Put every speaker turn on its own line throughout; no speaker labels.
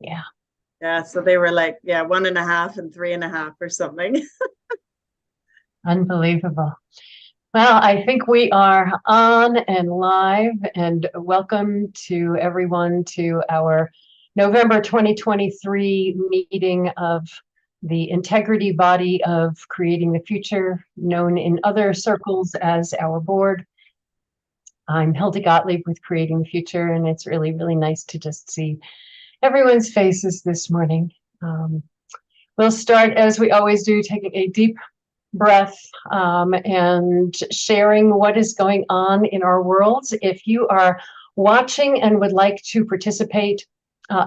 Yeah.
Yeah, so they were like, yeah, 1.5 and 3.5 or something.
Unbelievable. Well, I think we are on and live, and welcome to everyone to our November 2023 meeting of the Integrity Body of Creating the Future, known in other circles as our board. I'm Hilda Gottlieb with Creating the Future, and it's really, really nice to just see everyone's faces this morning. We'll start, as we always do, taking a deep breath and sharing what is going on in our worlds. If you are watching and would like to participate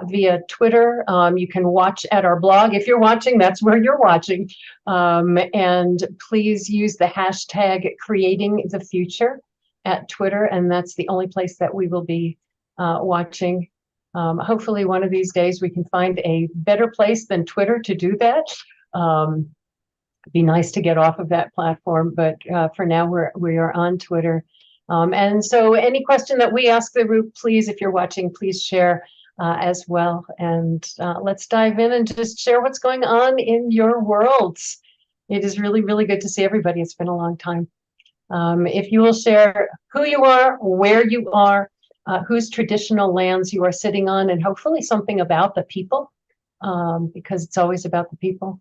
via Twitter, you can watch at our blog. If you're watching, that's where you're watching. And please use the hashtag Creating the Future at Twitter, and that's the only place that we will be watching. Hopefully one of these days we can find a better place than Twitter to do that. Be nice to get off of that platform, but for now we are on Twitter. And so any question that we ask the group, please, if you're watching, please share as well. And let's dive in and just share what's going on in your worlds. It is really, really good to see everybody. It's been a long time. If you will share who you are, where you are, whose traditional lands you are sitting on, and hopefully something about the people, because it's always about the people.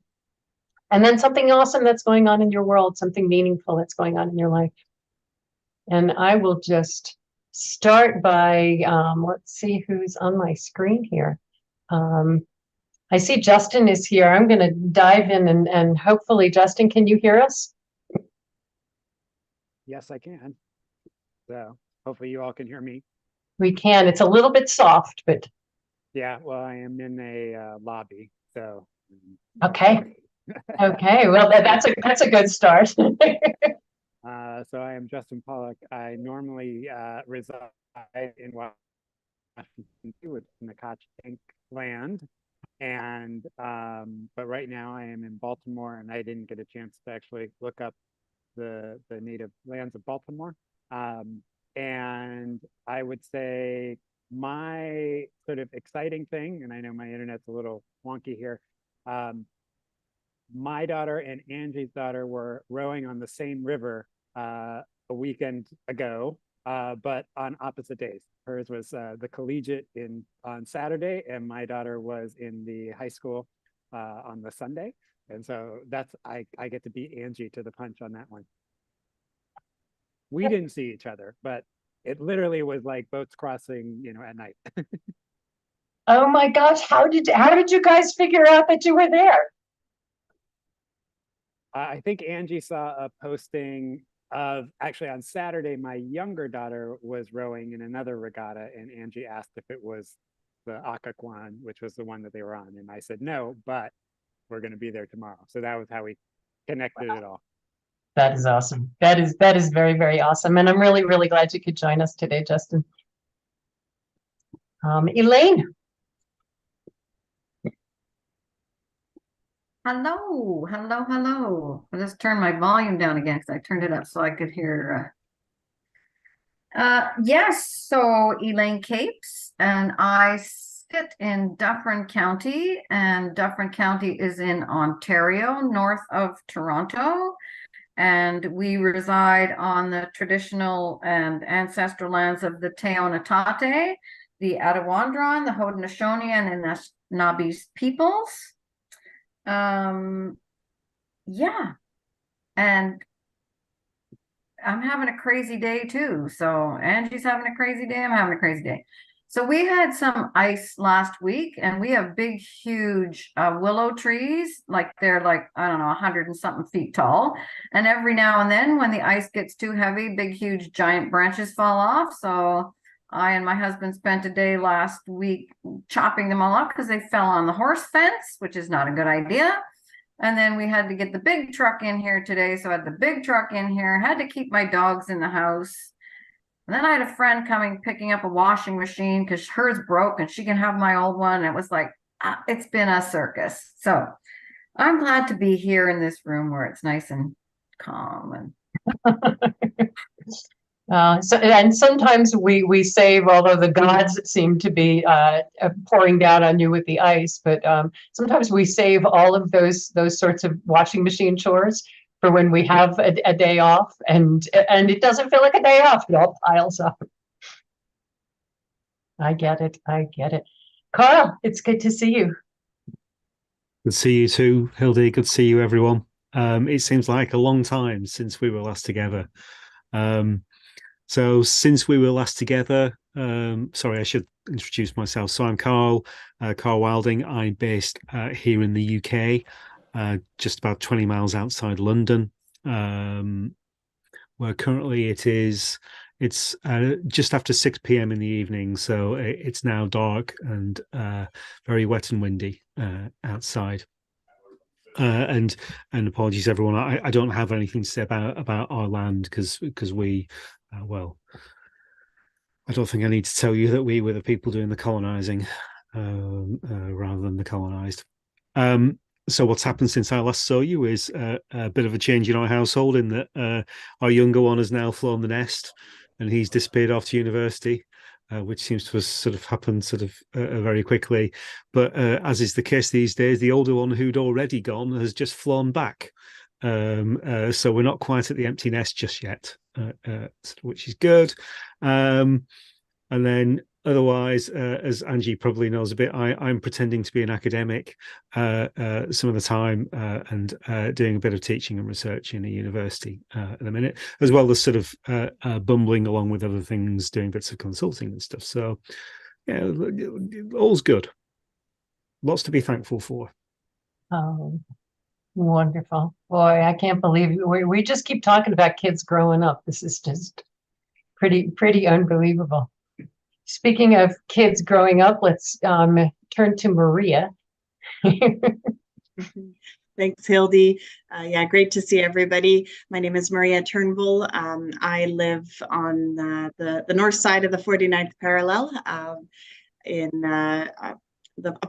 And then something awesome that's going on in your world, something meaningful that's going on in your life. And I will just start by, let's see who's on my screen here. I see Justin is here. I'm going to dive in and hopefully, Justin, can you hear us?
Yes, I can. So hopefully you all can hear me.
We can. It's a little bit soft, but.
Yeah, well, I am in a lobby, so.
Okay. Okay, well, that's a good start.
So I am Justin Pollock. I normally reside in Washington, in the Nacotchtank land, and but right now I am in Baltimore, and I didn't get a chance to actually look up the native lands of Baltimore. And I would say my sort of exciting thing, and I know my internet's a little wonky here. My daughter and Angie's daughter were rowing on the same river a weekend ago, but on opposite days. Hers was the collegiate on Saturday, and my daughter was in the high school on the Sunday. And so that's I get to beat Angie to the punch on that one. We didn't see each other, but it literally was like boats crossing, at night.
Oh my gosh, how did you guys figure out that you were there?
I think Angie saw a posting of actually on Saturday, my younger daughter was rowing in another regatta, and Angie asked if it was the Occoquan, which was the one that they were on. And I said, no, but we're going to be there tomorrow. So that was how we connected it all.
That is awesome. That is very, very awesome. And I'm really, really glad you could join us today, Justin. Elaine.
Hello, hello, hello. I'll just turn my volume down again because I turned it up so I could hear. Yes, so Elaine Capes, and I sit in Dufferin County, and Dufferin County is in Ontario, north of Toronto. And we reside on the traditional and ancestral lands of the Teona Tate, the Attawandaron, the Haudenosaunee, and Anishinaabe peoples. Yeah, and I'm having a crazy day too. So Angie's having a crazy day. I'm having a crazy day. So we had some ice last week, and we have big, huge willow trees. Like they're like, I don't know, 100 and something feet tall. And every now and then when the ice gets too heavy, big, huge, giant branches fall off. So I and my husband spent a day last week chopping them all up because they fell on the horse fence, which is not a good idea. And then we had to get the big truck in here today. So I had the big truck in here, had to keep my dogs in the house. And then I had a friend coming, picking up a washing machine because hers broke and she can have my old one. It was like, it's been a circus. So I'm glad to be here in this room where it's nice and calm. And
And sometimes we save, although the gods seem to be pouring down on you with the ice, but sometimes we save all of those sorts of washing machine chores for when we have a day off, and it doesn't feel like a day off. It all piles up. I get it. I get it. Carl, it's good to see you.
Good to see you too, Hildy. Good to see you, everyone. It seems like a long time since we were last together. So since we were last together, sorry, I should introduce myself. So I'm Carl Wilding. I'm based here in the UK, just about 20 miles outside London, where currently it's just after 6 p.m. in the evening. So it's now dark and very wet and windy outside. And apologies, everyone. I don't have anything to say about our land because we, well, I don't think I need to tell you that we were the people doing the colonizing rather than the colonized. So what's happened since I last saw you is a bit of a change in our household in that our younger one has now flown the nest and he's disappeared off to university. Which seems to have sort of happened very quickly. But as is the case these days, the older one who'd already gone has just flown back. So we're not quite at the empty nest just yet, which is good. And then otherwise, as Angie probably knows a bit, I'm pretending to be an academic some of the time and doing a bit of teaching and research in a university at the minute, as well as sort of bumbling along with other things, doing bits of consulting and stuff. So, yeah, all's good. Lots to be thankful for.
Oh, wonderful. Boy, I can't believe we just keep talking about kids growing up. This is just pretty unbelievable. Speaking of kids growing up, let's turn to Maria.
Thanks, Hildy. Yeah, great to see everybody. My name is Maria Turnbull. I live on the north side of the 49th parallel in a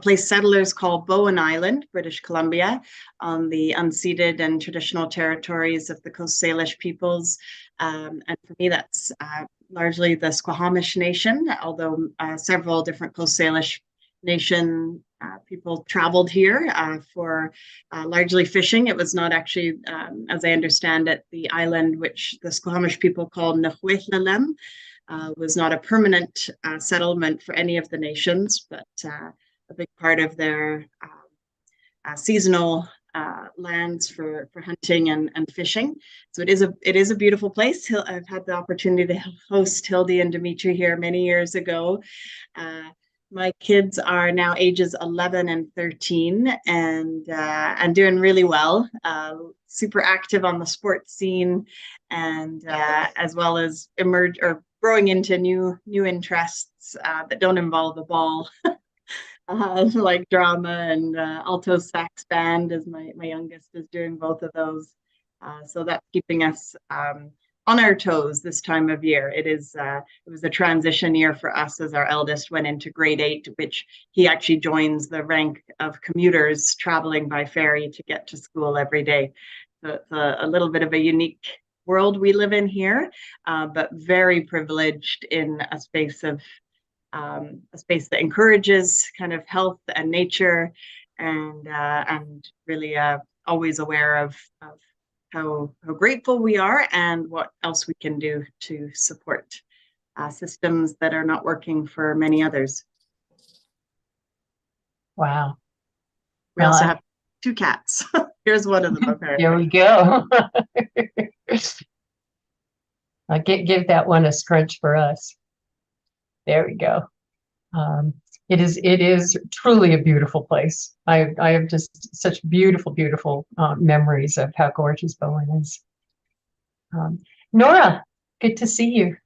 place settlers call Bowen Island, British Columbia, on the unceded and traditional territories of the Coast Salish peoples. And for me, that's largely the Squamish Nation, although several different Coast Salish Nation people traveled here for largely fishing. It was not actually, as I understand it, the island which the Squamish people called Nahuatlalem was not a permanent settlement for any of the nations, but a big part of their seasonal lands for hunting and fishing. So it is a beautiful place. I've had the opportunity to host Hildy and Dimitri here many years ago. My kids are now ages 11 and 13 and doing really well, super active on the sports scene, and as well as growing into new interests that don't involve the ball. Like drama and alto sax band, as my youngest is doing both of those. So that's keeping us on our toes this time of year. It was a transition year for us as our eldest went into grade 8, which he actually joins the rank of commuters traveling by ferry to get to school every day. So it's a little bit of a unique world we live in here, but very privileged in a space that encourages kind of health and nature, and really always aware of how grateful we are and what else we can do to support systems that are not working for many others.
Wow.
We also have 2 cats. Here's one of them. Apparently.
There we go. Give that one a scrunch for us. There we go. It is truly a beautiful place. I have just such beautiful memories of how gorgeous Bowen is. Nora, good to see you.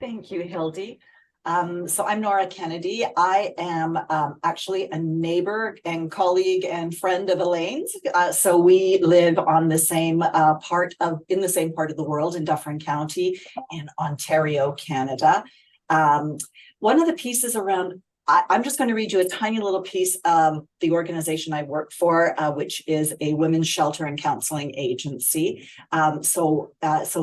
Thank you, Hildy. So I'm Nora Kennedy. I am actually a neighbor and colleague and friend of Elaine's. So we live on the same part of the world in Dufferin County in Ontario, Canada. One of the pieces around I'm just going to read you a tiny little piece of the organization I work for, which is a women's shelter and counseling agency. So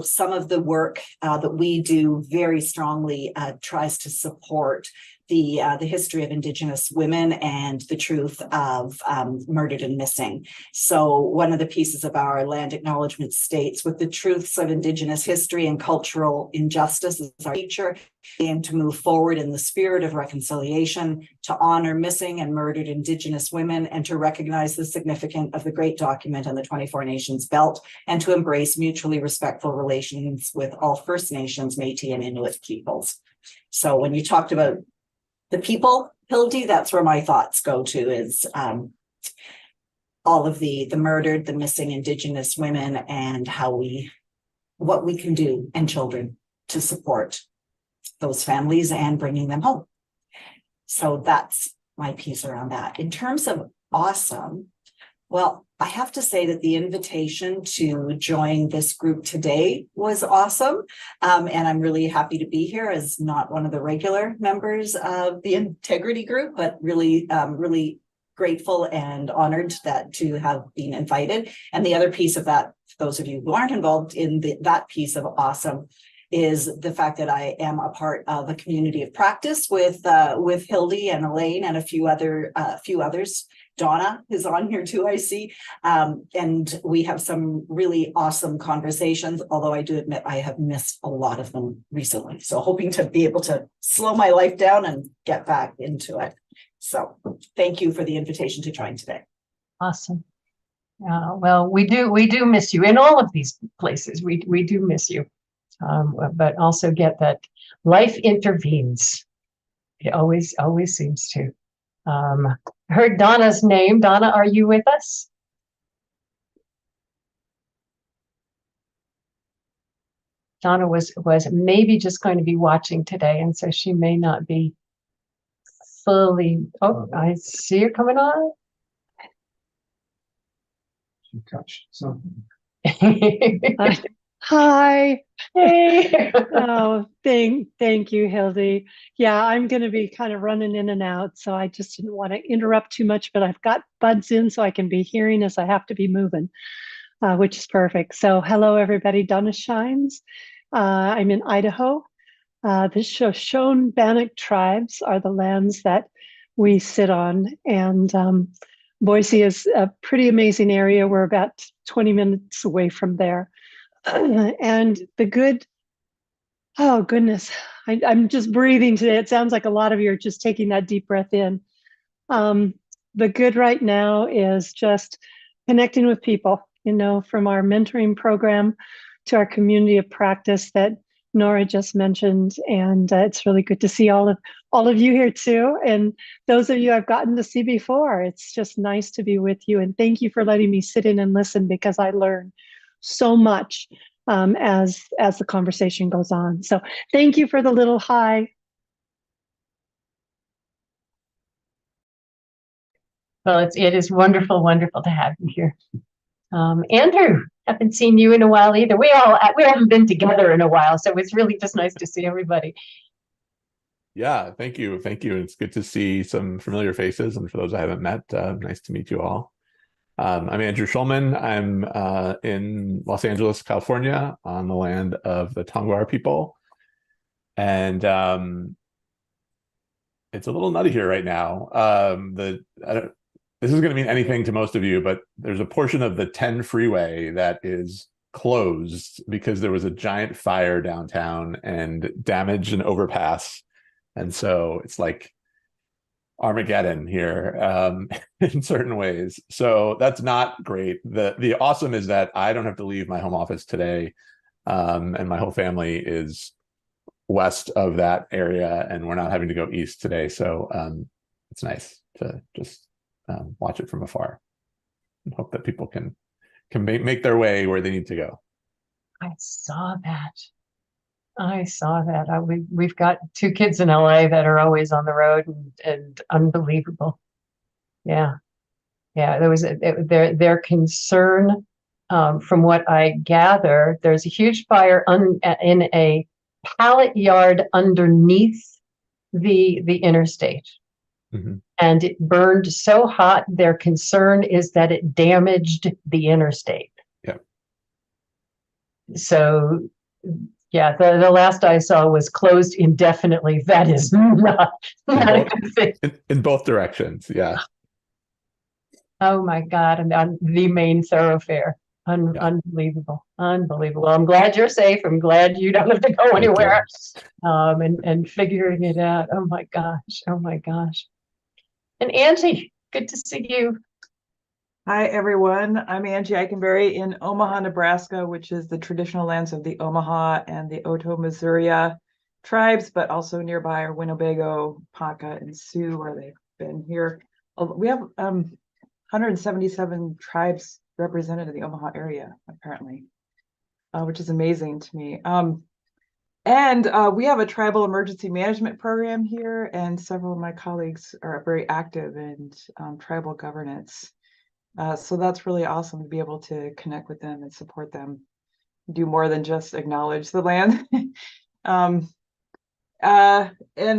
some of the work that we do very strongly tries to support the history of Indigenous women and the truth of murdered and missing. So one of the pieces of our land acknowledgement states, with the truths of Indigenous history and cultural injustice as our feature, aim to move forward in the spirit of reconciliation, to honor missing and murdered Indigenous women, and to recognize the significance of the Great Document on the 24 Nations Belt, and to embrace mutually respectful relations with all First Nations, Métis, and Inuit peoples. So when you talked about the people, Hildy, that's where my thoughts go to, is all of the murdered, the missing Indigenous women, and what we can do, and children, to support those families and bringing them home. So that's my piece around that. In terms of awesome, well, I have to say that the invitation to join this group today was awesome. And I'm really happy to be here as not one of the regular members of the Integrity Group, but really, really grateful and honored to have been invited. And the other piece of that, for those of you who aren't involved in that piece of awesome, is the fact that I am a part of a community of practice with Hildy and Elaine and a few others. Donna is on here too, I see. And we have some really awesome conversations, although I do admit I have missed a lot of them recently. So hoping to be able to slow my life down and get back into it. So thank you for the invitation to join today.
Awesome. Well, we do miss you in all of these places. We do miss you, but also get that life intervenes. It always seems to. Heard Donna's name. Donna, are you with us? Donna was maybe just going to be watching today, and so she may not be fully. Oh, I see her coming on.
She touched something.
Hi.
Hey.
Oh, thank you, Hildy. Yeah, I'm going to be kind of running in and out, so I just didn't want to interrupt too much, but I've got buds in so I can be hearing as I have to be moving, which is perfect. So hello, everybody. Donna Shines. I'm in Idaho. The Shoshone Bannock tribes are the lands that we sit on, and Boise is a pretty amazing area. We're about 20 minutes away from there. And the good, oh goodness, I'm just breathing today. It sounds like a lot of you are just taking that deep breath in. The good right now is just connecting with people, from our mentoring program to our community of practice that Nora just mentioned. And it's really good to see all of you here too. And those of you I've gotten to see before, it's just nice to be with you. And thank you for letting me sit in and listen, because I learn so much as the conversation goes on. So thank you for the little hi.
Well, it is wonderful to have you here. Andrew, haven't seen you in a while either. We haven't been together in a while, so it's really just nice to see everybody.
Yeah, thank you. It's good to see some familiar faces, and for those I haven't met, nice to meet you all. I'm Andrew Schulman. I'm in Los Angeles, California, on the land of the Tongva people. And it's a little nutty here right now. This is going to mean anything to most of you, but there's a portion of the 10 freeway that is closed because there was a giant fire downtown and damaged an overpass. And so it's like Armageddon here in certain ways. So that's not great. The awesome is that I don't have to leave my home office today, and my whole family is west of that area, and we're not having to go east today. So it's nice to just watch it from afar and hope that people can make their way where they need to go.
I saw that. We've got 2 kids in LA that are always on the road, and unbelievable. Yeah. There was their concern. From what I gather, there's a huge fire in a pallet yard underneath the interstate.
Mhm.
And it burned so hot, their concern is that it damaged the interstate.
Yeah.
So, yeah, the last I saw was closed indefinitely. That is not a good thing.
In both directions. Yeah.
Oh my God, and on the main thoroughfare.
Yeah.
Unbelievable, unbelievable. I'm glad you're safe. I'm glad you don't have to go
Thank you.
anywhere. And figuring it out. Oh my gosh, oh my gosh. And Angie, good to see you.
Hi, everyone. I'm Angie Eikenberry in Omaha, Nebraska, which is the traditional lands of the Omaha and the Oto-Missouri tribes, but also nearby are Winnebago, Ponca, and Sioux, where they've been here. We have 177 tribes represented in the Omaha area, apparently, which is amazing to me. And we have a tribal emergency management program here, and several of my colleagues are very active in tribal governance. So that's really awesome to be able to connect with them and support them, do more than just acknowledge the land. And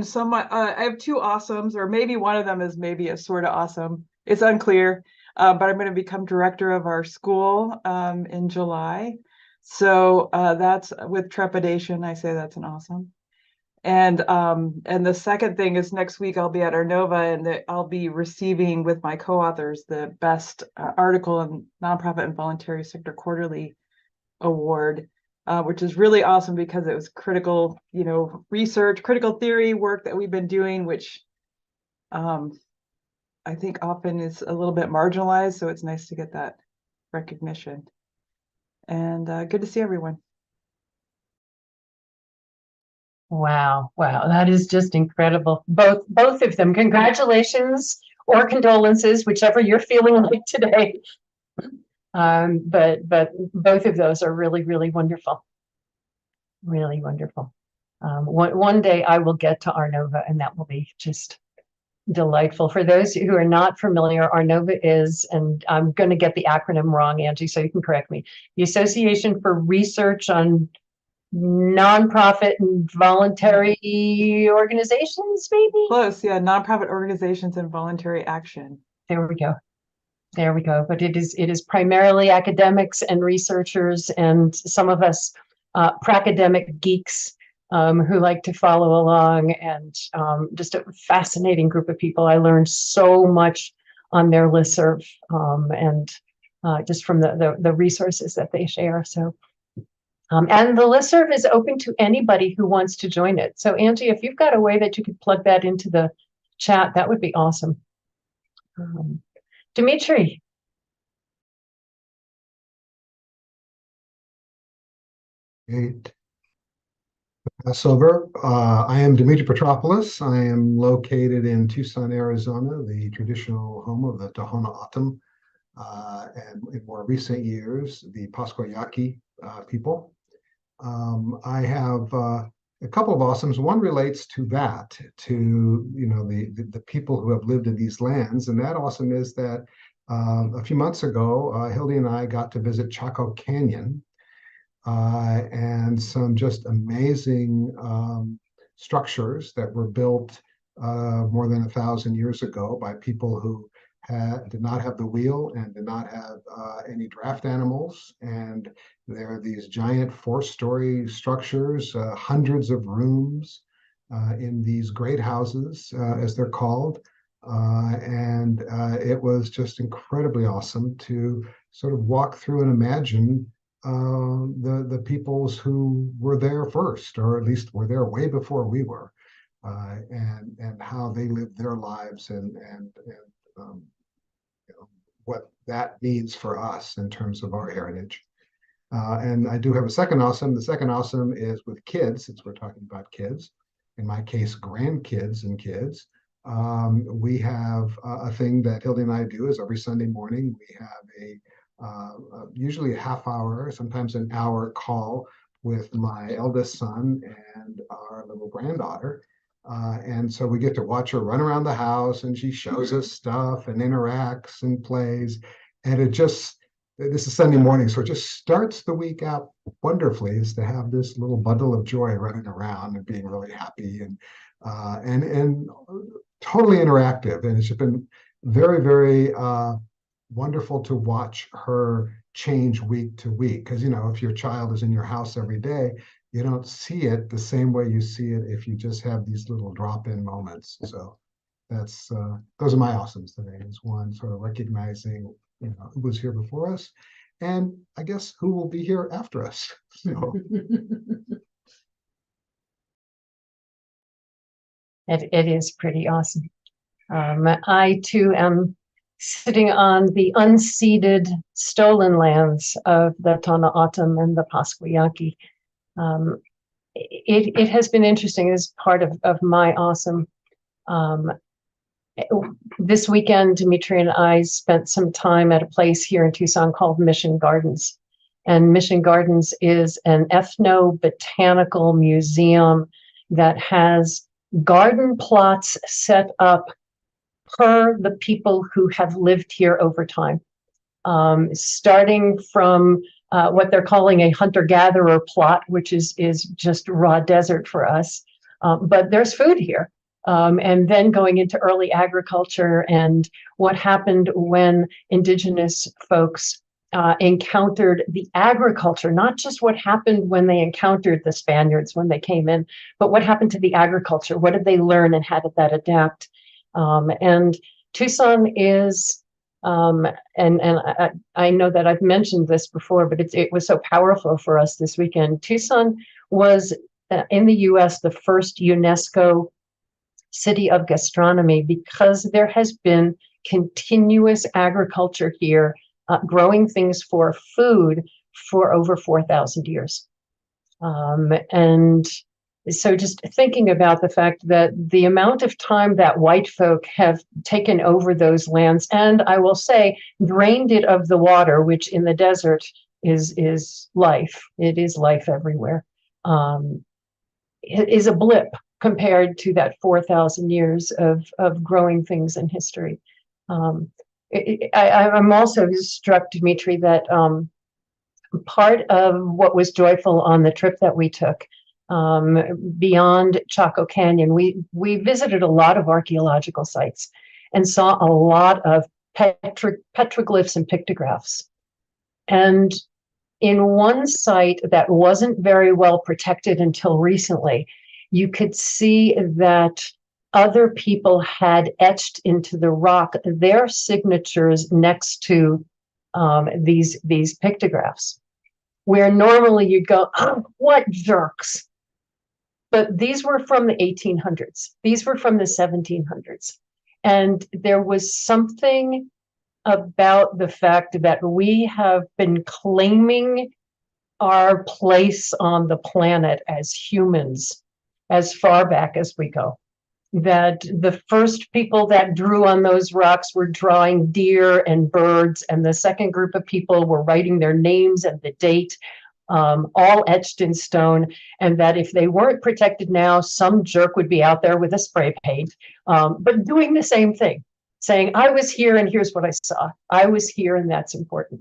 so I have two awesomes, or maybe one of them is maybe a sort of awesome. It's unclear, but I'm going to become director of our school in July. So that's with trepidation. I say that's an awesome. And the second thing is next week I'll be at Arnova, and I'll be receiving with my co-authors the best article in Nonprofit and Voluntary Sector Quarterly Award, which is really awesome because it was critical, research, critical theory work that we've been doing, which I think often is a little bit marginalized. So it's nice to get that recognition. And good to see everyone.
Wow, wow, that is just incredible. Both of them. Congratulations or condolences, whichever you're feeling like today. But both of those are really, really wonderful. Really wonderful. One day I will get to Arnova, and that will be just delightful. For those who are not familiar, Arnova is, and I'm going to get the acronym wrong, Angie, so you can correct me, the Association for Research on Nonprofit and Voluntary Organizations, maybe?
Close, yeah, nonprofit organizations and voluntary action.
There we go. There we go. But it is primarily academics and researchers, and some of us pracademic geeks who like to follow along, and just a fascinating group of people. I learned so much on their listserv, and just from the resources that they share. So, and the listserv is open to anybody who wants to join it. So Angie, if you've got a way that you could plug that into the chat, that would be awesome. Dimitri.
Great. Passover. I am Dimitri Petropoulos. I am located in Tucson, Arizona, the traditional home of the Tohono O'odham, and in more recent years, the Pascua Yaqui people. I have a couple of awesomes. One relates to that, to the people who have lived in these lands, and that awesome is that a few months ago, Hildy and I got to visit Chaco Canyon, and some just amazing structures that were built more than 1,000 years ago by people who did not have the wheel and did not have any draft animals. And there are these giant 4-story structures, hundreds of rooms in these great houses, as they're called. And it was just incredibly awesome to sort of walk through and imagine the peoples who were there first, or at least were there way before we were, and how they lived their lives, and what that means for us in terms of our heritage. And I do have a second awesome. The second awesome is with kids, since we're talking about kids, in my case, grandkids and kids. We have a thing that Hildy and I do is every Sunday morning, we have usually a half hour, sometimes an hour call with my eldest son and our little granddaughter. And so we get to watch her run around the house, and she shows us stuff and interacts and plays. And this is Sunday morning, so it just starts the week out wonderfully, is to have this little bundle of joy running around and being really happy and totally interactive, and it's been very, very wonderful to watch her change week to week. Because if your child is in your house every day, you don't see it the same way you see it if you just have these little drop-in moments. So that's those are my awesomes today. Is one, sort of recognizing who was here before us, and I guess who will be here after us. So.
It is pretty awesome. I too am sitting on the unceded stolen lands of the Tohono O'odham and the Pascua Yaqui. It has been interesting as part of my awesome. This weekend, Dimitri and I spent some time at a place here in Tucson called Mission Gardens. And Mission Gardens is an ethno-botanical museum that has garden plots set up per the people who have lived here over time, starting from what they're calling a hunter-gatherer plot, which is just raw desert for us, but there's food here. And then going into early agriculture and what happened when indigenous folks encountered the agriculture, not just what happened when they encountered the Spaniards when they came in, but what happened to the agriculture? What did they learn and how did that adapt? And Tucson is, and I know that I've mentioned this before, but it was so powerful for us this weekend. Tucson was in the US the first UNESCO city of gastronomy because there has been continuous agriculture here, growing things for food for over 4,000 years. And so just thinking about the fact that the amount of time that white folk have taken over those lands, and I will say drained it of the water, which in the desert is life. It is life everywhere. It is a blip compared to that 4,000 years of growing things in history. I'm also struck, Dimitri, that part of what was joyful on the trip that we took beyond Chaco Canyon, we visited a lot of archaeological sites and saw a lot of petroglyphs and pictographs. And in one site that wasn't very well protected until recently, you could see that other people had etched into the rock their signatures next to these pictographs, where normally you'd go, oh, what jerks. But these were from the 1800s. These were from the 1700s. And there was something about the fact that we have been claiming our place on the planet as humans as far back as we go. That the first people that drew on those rocks were drawing deer and birds, and the second group of people were writing their names and the date, all etched in stone, and that if they weren't protected now, some jerk would be out there with a spray paint, but doing the same thing, saying, I was here and here's what I saw. I was here and that's important.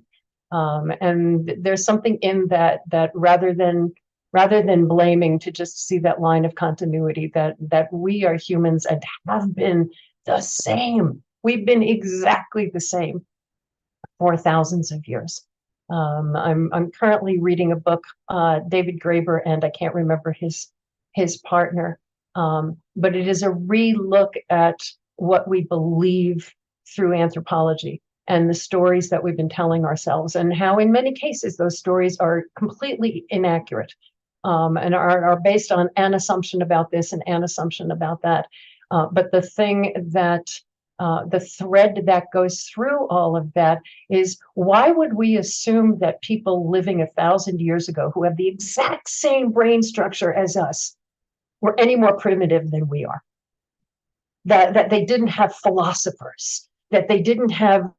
And there's something in that rather than blaming, to just see that line of continuity, that we are humans and have been the same. We've been exactly the same for thousands of years. I'm currently reading a book, David Graeber, and I can't remember his partner, but it is a re-look at what we believe through anthropology and the stories that we've been telling ourselves, and how in many cases those stories are completely inaccurate. And are based on an assumption about this and an assumption about that. But the thing that, the thread that goes through all of that is, why would we assume that people living 1,000 years ago who have the exact same brain structure as us were any more primitive than we are? That they didn't have philosophers, that they didn't have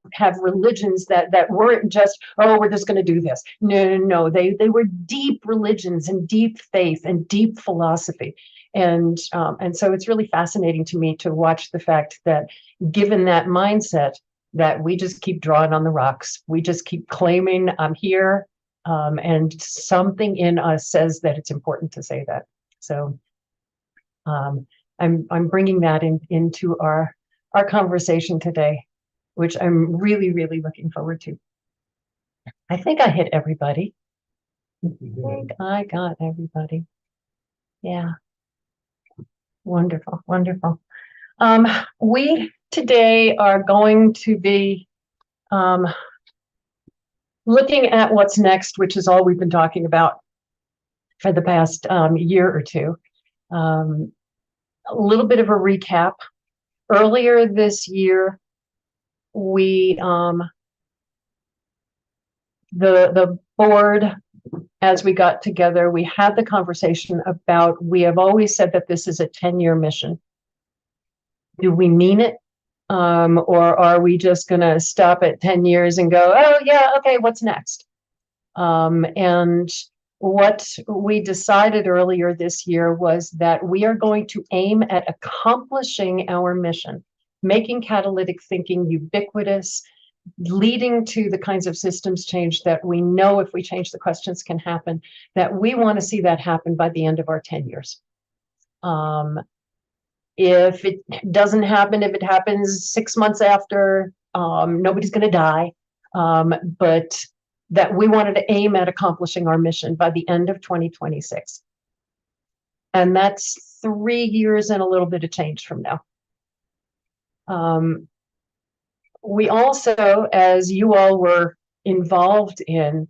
religions that weren't just, oh, we're just going to do this. No. They were deep religions and deep faith and deep philosophy. And so it's really fascinating to me to watch the fact that, given that mindset, that we just keep drawing on the rocks. We just keep claiming, I'm here. And something in us says that it's important to say that. So I'm bringing that into our conversation today, which I'm really, really looking forward to. I think I hit everybody. I think I got everybody. Yeah. Wonderful, wonderful. We today are going to be looking at what's next, which is all we've been talking about for the past year or two. A little bit of a recap. Earlier this year, we the board, as we got together, we had the conversation about, we have always said that this is a 10-year mission. Do we mean it? Or are we just going to stop at 10 years and go, oh, yeah, okay, what's next? And what we decided earlier this year was that we are going to aim at accomplishing our mission, making catalytic thinking ubiquitous, leading to the kinds of systems change that we know if we change the questions can happen, that we want to see that happen by the end of our 10 years. If it doesn't happen, if it happens 6 months after, nobody's going to die. But that we wanted to aim at accomplishing our mission by the end of 2026. And that's 3 years and a little bit of change from now. We also, as you all were involved in,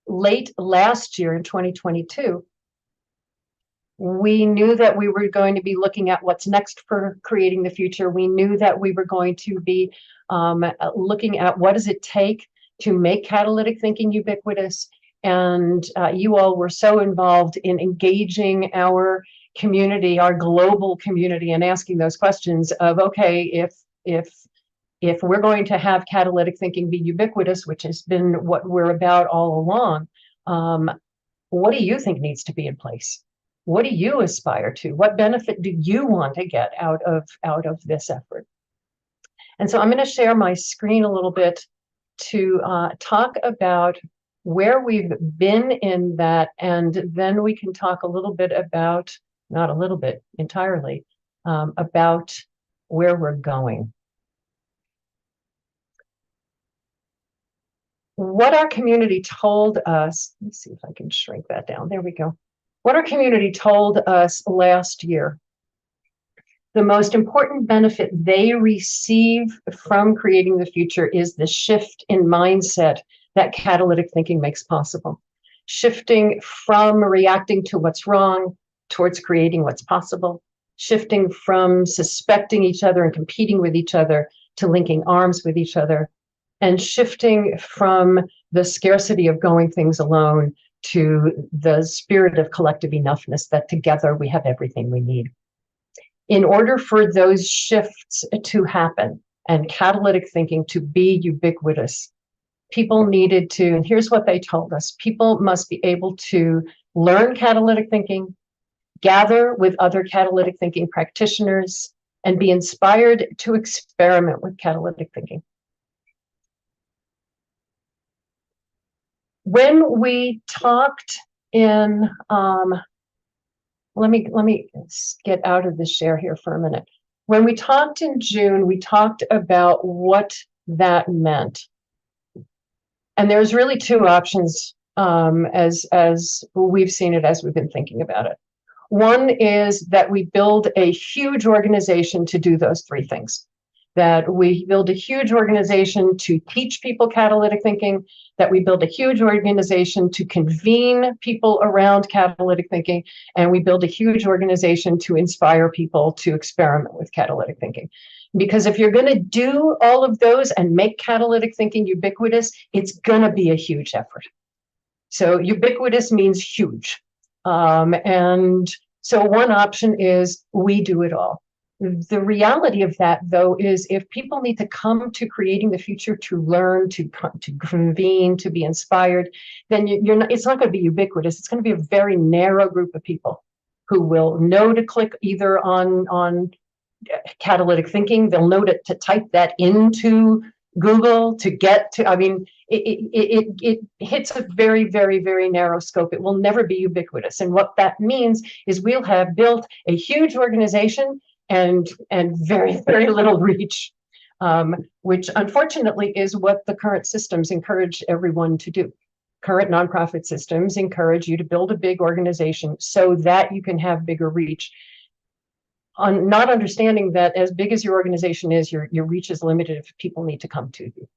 late last year in 2022, we knew that we were going to be looking at what's next for creating the future. We knew that we were going to be looking at what does it take to make catalytic thinking ubiquitous. And you all were so involved in engaging our community, our global community, and asking those questions of, okay, if we're going to have catalytic thinking be ubiquitous, which has been what we're about all along, what do you think needs to be in place? What do you aspire to? What benefit do you want to get out of this effort? And so I'm going to share my screen a little bit to talk about where we've been in that, and then we can talk a little bit about, not a little bit, entirely, about where we're going. What our community told us, let's see if I can shrink that down. There we go. What our community told us last year, the most important benefit they receive from creating the future is the shift in mindset that catalytic thinking makes possible. Shifting from reacting to what's wrong towards creating what's possible. Shifting from suspecting each other and competing with each other to linking arms with each other. And shifting from the scarcity of going things alone to the spirit of collective enoughness, that together we have everything we need. In order for those shifts to happen and catalytic thinking to be ubiquitous, people needed to, and here's what they told us, people must be able to learn catalytic thinking, gather with other catalytic thinking practitioners, and be inspired to experiment with catalytic thinking. When we talked in, let me get out of the share here for a minute. When we talked in June, we talked about what that meant. And there's really two options as we've seen it, as we've been thinking about it. One is that we build a huge organization to do those three things. That we build a huge organization to teach people catalytic thinking, that we build a huge organization to convene people around catalytic thinking, and we build a huge organization to inspire people to experiment with catalytic thinking. Because if you're going to do all of those and make catalytic thinking ubiquitous, it's going to be a huge effort. So ubiquitous means huge. And so one option is we do it all. The reality of that, though, is if people need to come to creating the future to learn, to convene, to be inspired, then it's not going to be ubiquitous. It's going to be a very narrow group of people who will know to click either on catalytic thinking. They'll know to type that into Google, to get to, I mean, it hits a very, very, very narrow scope. It will never be ubiquitous. And what that means is we'll have built a huge organization and very, very little reach, which unfortunately is what the current systems encourage everyone to do. Current nonprofit systems encourage you to build a big organization so that you can have bigger reach. On not understanding that as big as your organization is, your reach is limited if people need to come to you.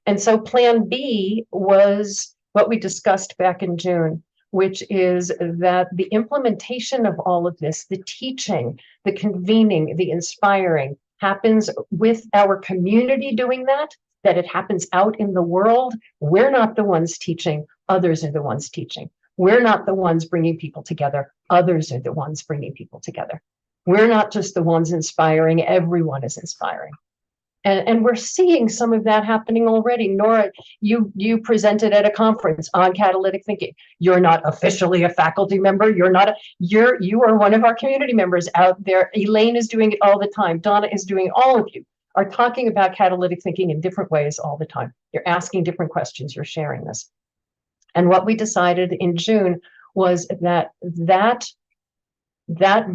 And so Plan B was what we discussed back in June, which is that the implementation of all of this, the teaching, the convening, the inspiring, happens with our community doing that it happens out in the world. We're not the ones teaching, others are the ones teaching. We're not the ones bringing people together, others are the ones bringing people together. We're not just the ones inspiring, everyone is inspiring. And we're seeing some of that happening already. Nora, you presented at a conference on catalytic thinking. You're not officially a faculty member. You are one of our community members out there. Elaine is doing it all the time. Donna is doing it. All of you are talking about catalytic thinking in different ways all the time. You're asking different questions. You're sharing this. And what we decided in June was that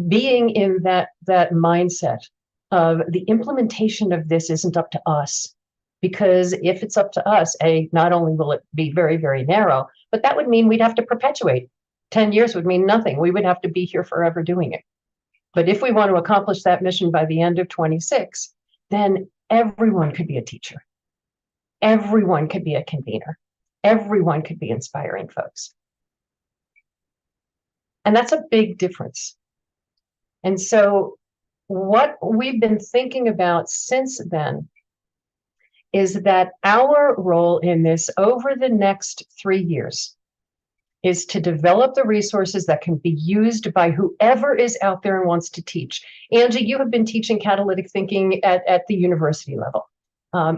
being in that mindset of the implementation of this isn't up to us, because if it's up to us, not only will it be very, very narrow, but that would mean we'd have to perpetuate. 10 years would mean nothing. We would have to be here forever doing it. But if we want to accomplish that mission by the end of 26, then everyone could be a teacher. Everyone could be a convener. Everyone could be inspiring folks. And that's a big difference. And so what we've been thinking about since then is that our role in this over the next 3 years is to develop the resources that can be used by whoever is out there and wants to teach. Angie, you have been teaching catalytic thinking at the university level.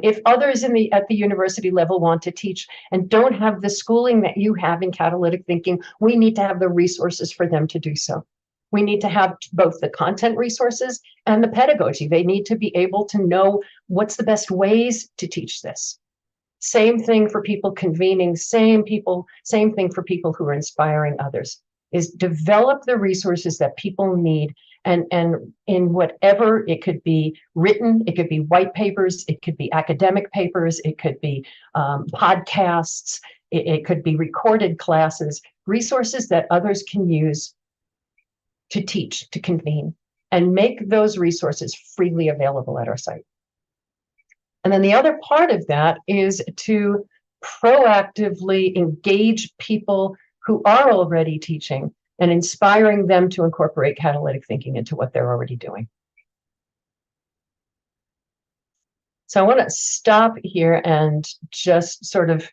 If others at the university level want to teach and don't have the schooling that you have in catalytic thinking, we need to have the resources for them to do so. We need to have both the content resources and the pedagogy. They need to be able to know what's the best ways to teach this. Same thing for people convening, same thing for people who are inspiring others, is develop the resources that people need. And in whatever, it could be written, it could be white papers, it could be academic papers, it could be podcasts, it could be recorded classes, resources that others can use to teach, to convene, and make those resources freely available at our site. And then the other part of that is to proactively engage people who are already teaching and inspiring them to incorporate catalytic thinking into what they're already doing. So I want to stop here and just sort of,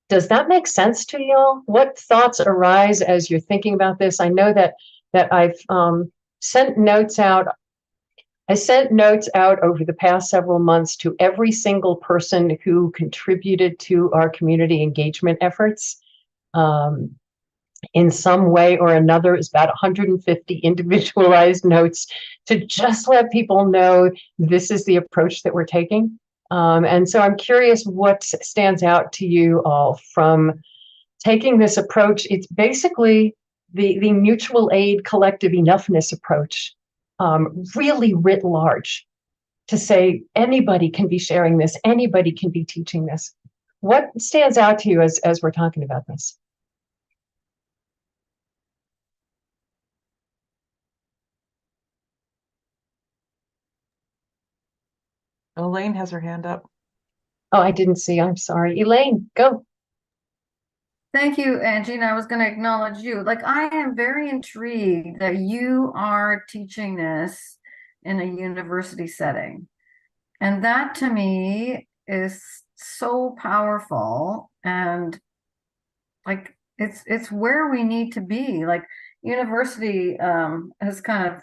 does that make sense to y'all? What thoughts arise as you're thinking about this? I know that I've sent notes out. I sent notes out over the past several months to every single person who contributed to our community engagement efforts. In some way or another, is about 150 individualized notes to just let people know this is the approach that we're taking. And so I'm curious what stands out to you all from taking this approach. It's basically the mutual aid collective enoughness approach, really writ large, to say anybody can be sharing this, anybody can be teaching this. What stands out to you as we're talking about this?
Elaine has her hand up.
Oh, I didn't see. I'm sorry. Elaine, go.
Thank you, Angie. And I was going to acknowledge you. Like, I am very intrigued that you are teaching this in a university setting. And that to me is so powerful. And like, it's where we need to be. Like, university has kind of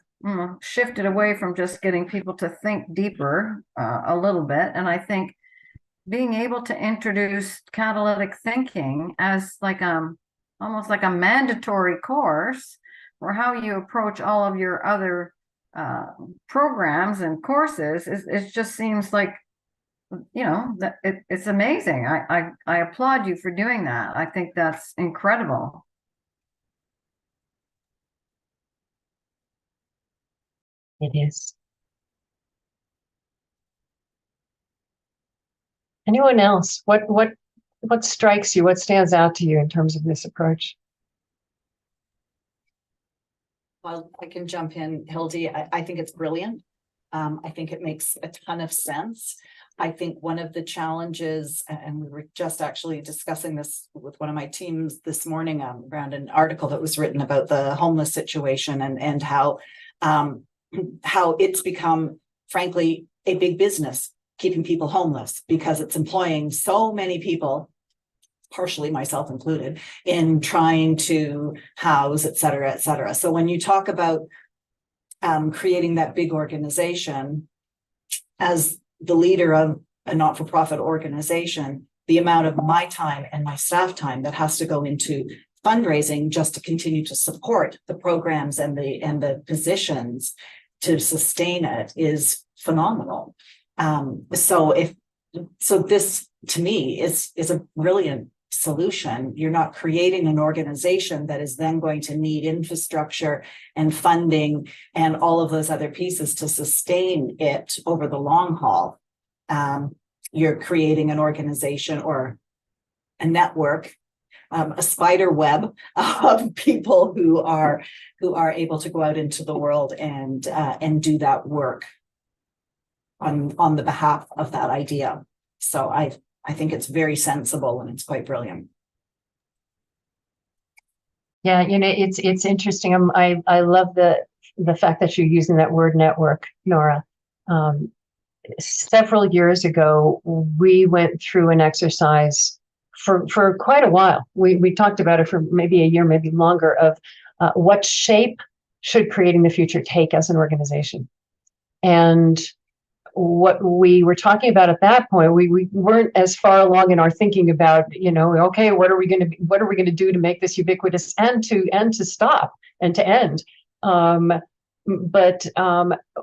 shifted away from just getting people to think deeper a little bit. And I think being able to introduce catalytic thinking as like almost like a mandatory course for how you approach all of your other programs and courses, it just seems like, you know, that it's amazing. I applaud you for doing that. I think that's incredible.
It is. Anyone else? What strikes you? What stands out to you in terms of this approach?
Well, I can jump in, Hildy. I think it's brilliant. I think it makes a ton of sense. I think one of the challenges, and we were just actually discussing this with one of my teams this morning around an article that was written about the homeless situation and how it's become, frankly, a big business keeping people homeless because it's employing so many people, partially myself included, in trying to house, et cetera, et cetera. So when you talk about creating that big organization, as the leader of a not-for-profit organization, the amount of my time and my staff time that has to go into fundraising just to continue to support the programs and the positions to sustain it is phenomenal. So this to me is a brilliant solution. You're not creating an organization that is then going to need infrastructure and funding and all of those other pieces to sustain it over the long haul. You're creating an organization or a network, a spider web of people who are able to go out into the world and do that work on the behalf of that idea. So I think it's very sensible and it's quite brilliant.
Yeah, you know, it's interesting. I love the fact that you're using that word network, Nora. Several years ago, we went through an exercise for quite a while. We talked about it for maybe a year, maybe longer, of what shape should Creating the Future take as an organization. And what we were talking about at that point, we weren't as far along in our thinking about, you know, okay, what are we going to do to make this ubiquitous and to stop and to end. But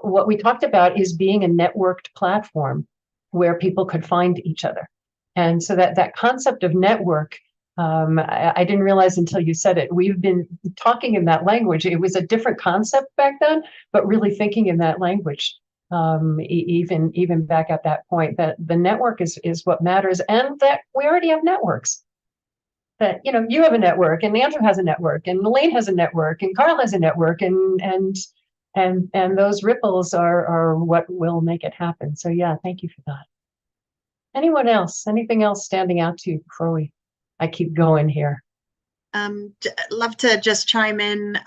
what we talked about is being a networked platform where people could find each other. And so that concept of network, I didn't realize until you said it. We've been talking in that language. It was a different concept back then, but really thinking in that language, even back at that point, that the network is what matters, and that we already have networks. That, you know, you have a network, and Andrew has a network, and Elaine has a network, and Carl has a network, and those ripples are what will make it happen. So yeah, thank you for that. Anyone else? Anything else standing out to you before I keep going here?
Love to just chime in.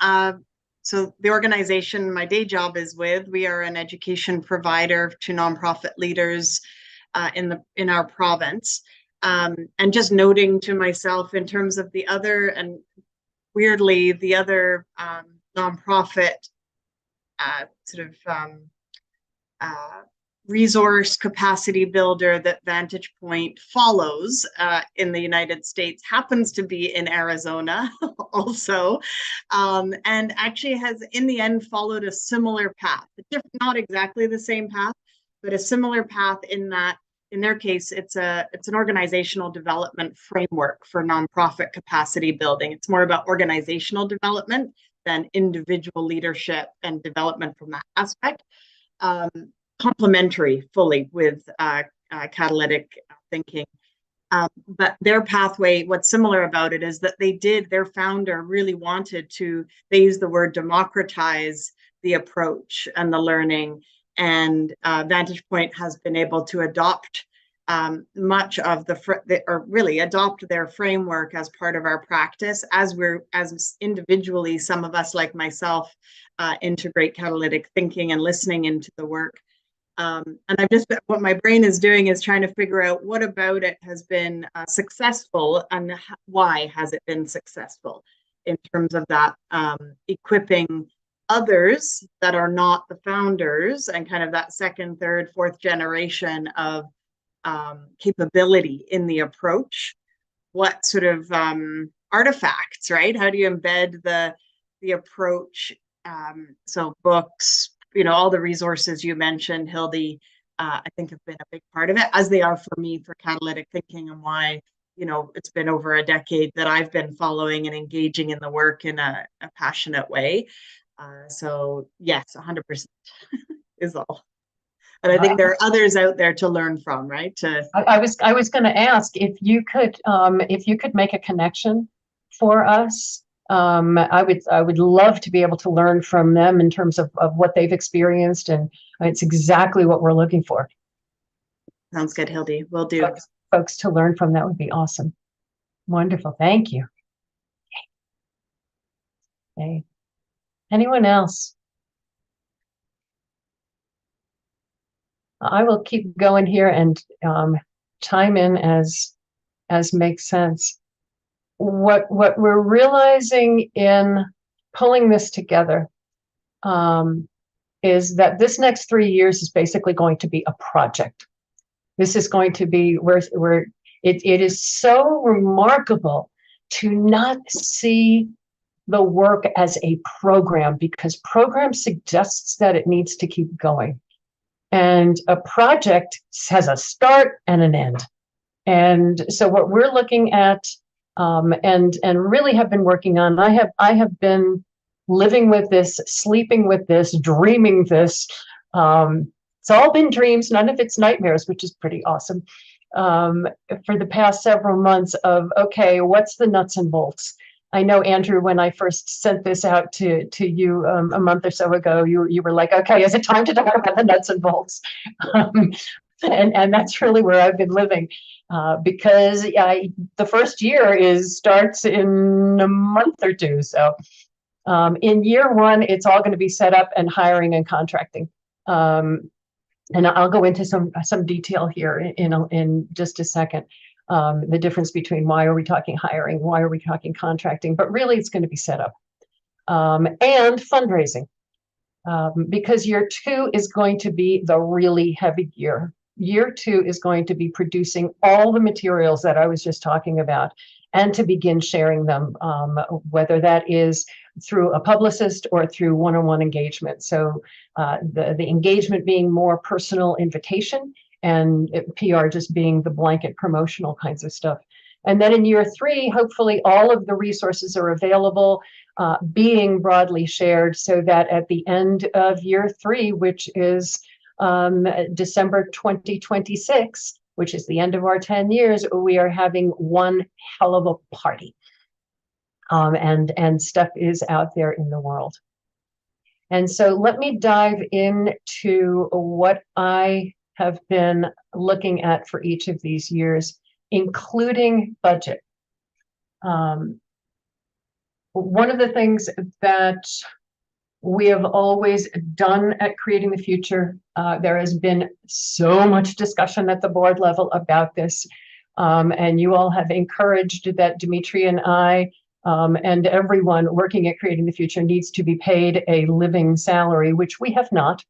So the organization my day job is with, we are an education provider to nonprofit leaders in our province. And just noting to myself in terms of the other, and weirdly, the other nonprofit resource capacity builder that Vantage Point follows in the United States happens to be in Arizona also, and actually has in the end followed a similar path, not exactly the same path, but a similar path in that in their case, it's an organizational development framework for nonprofit capacity building. It's more about organizational development than individual leadership and development from that aspect. Complementary fully with catalytic thinking. But their pathway, what's similar about it is that their founder really wanted to, they use the word democratize the approach and the learning, and Vantage Point has been able to adopt much of adopt their framework as part of our practice as individually, some of us like myself integrate catalytic thinking and listening into the work. And what my brain is doing is trying to figure out what about it has been successful and why has it been successful in terms of that equipping others that are not the founders and kind of that second, third, fourth generation of capability in the approach. What sort of artifacts, right? How do you embed the approach? So books, all the resources you mentioned, Hildy, I think have been a big part of it, as they are for me for catalytic thinking, and why, it's been over a decade that I've been following and engaging in the work in a passionate way. So yes, 100% is all. And I think there are others out there to learn from, right?
I was going to ask if you could make a connection for us. I would love to be able to learn from them in terms of what they've experienced, and it's exactly what we're looking for.
Sounds good, Hildy. Will do.
Folks to learn from, that would be awesome. Wonderful. Thank you. Okay. Anyone else? I will keep going here and chime in as makes sense. What we're realizing in pulling this together is that this next 3 years is basically going to be a project. This is going to be where it is so remarkable to not see the work as a program, because program suggests that it needs to keep going. And a project has a start and an end. And so what we're looking at and really have been working on, I have been living with this, sleeping with this, dreaming this. It's all been dreams, none of it's nightmares, which is pretty awesome. For the past several months of, okay, what's the nuts and bolts? I know, Andrew, when I first sent this out to you a month or so ago, you were like, okay, is it time to talk about the nuts and bolts? And that's really where I've been living, because the first year starts in a month or two. So in year one, it's all going to be set up and hiring and contracting. And I'll go into some detail here in just a second. The difference between why are we talking hiring, why are we talking contracting, but really it's going to be set up. And fundraising, because year two is going to be the really heavy year. Year two is going to be producing all the materials that I was just talking about, and to begin sharing them, whether that is through a publicist or through one-on-one engagement. So the engagement being more personal invitation, and PR just being the blanket promotional kinds of stuff. And then in year three, hopefully all of the resources are available, being broadly shared, so that at the end of year three, which is December 2026, which is the end of our 10 years, we are having one hell of a party. And stuff is out there in the world. And so let me dive into what I have been looking at for each of these years, including budget. One of the things that we have always done at Creating the Future, there has been so much discussion at the board level about this, and you all have encouraged that Dimitri and I and everyone working at Creating the Future needs to be paid a living salary, which we have not.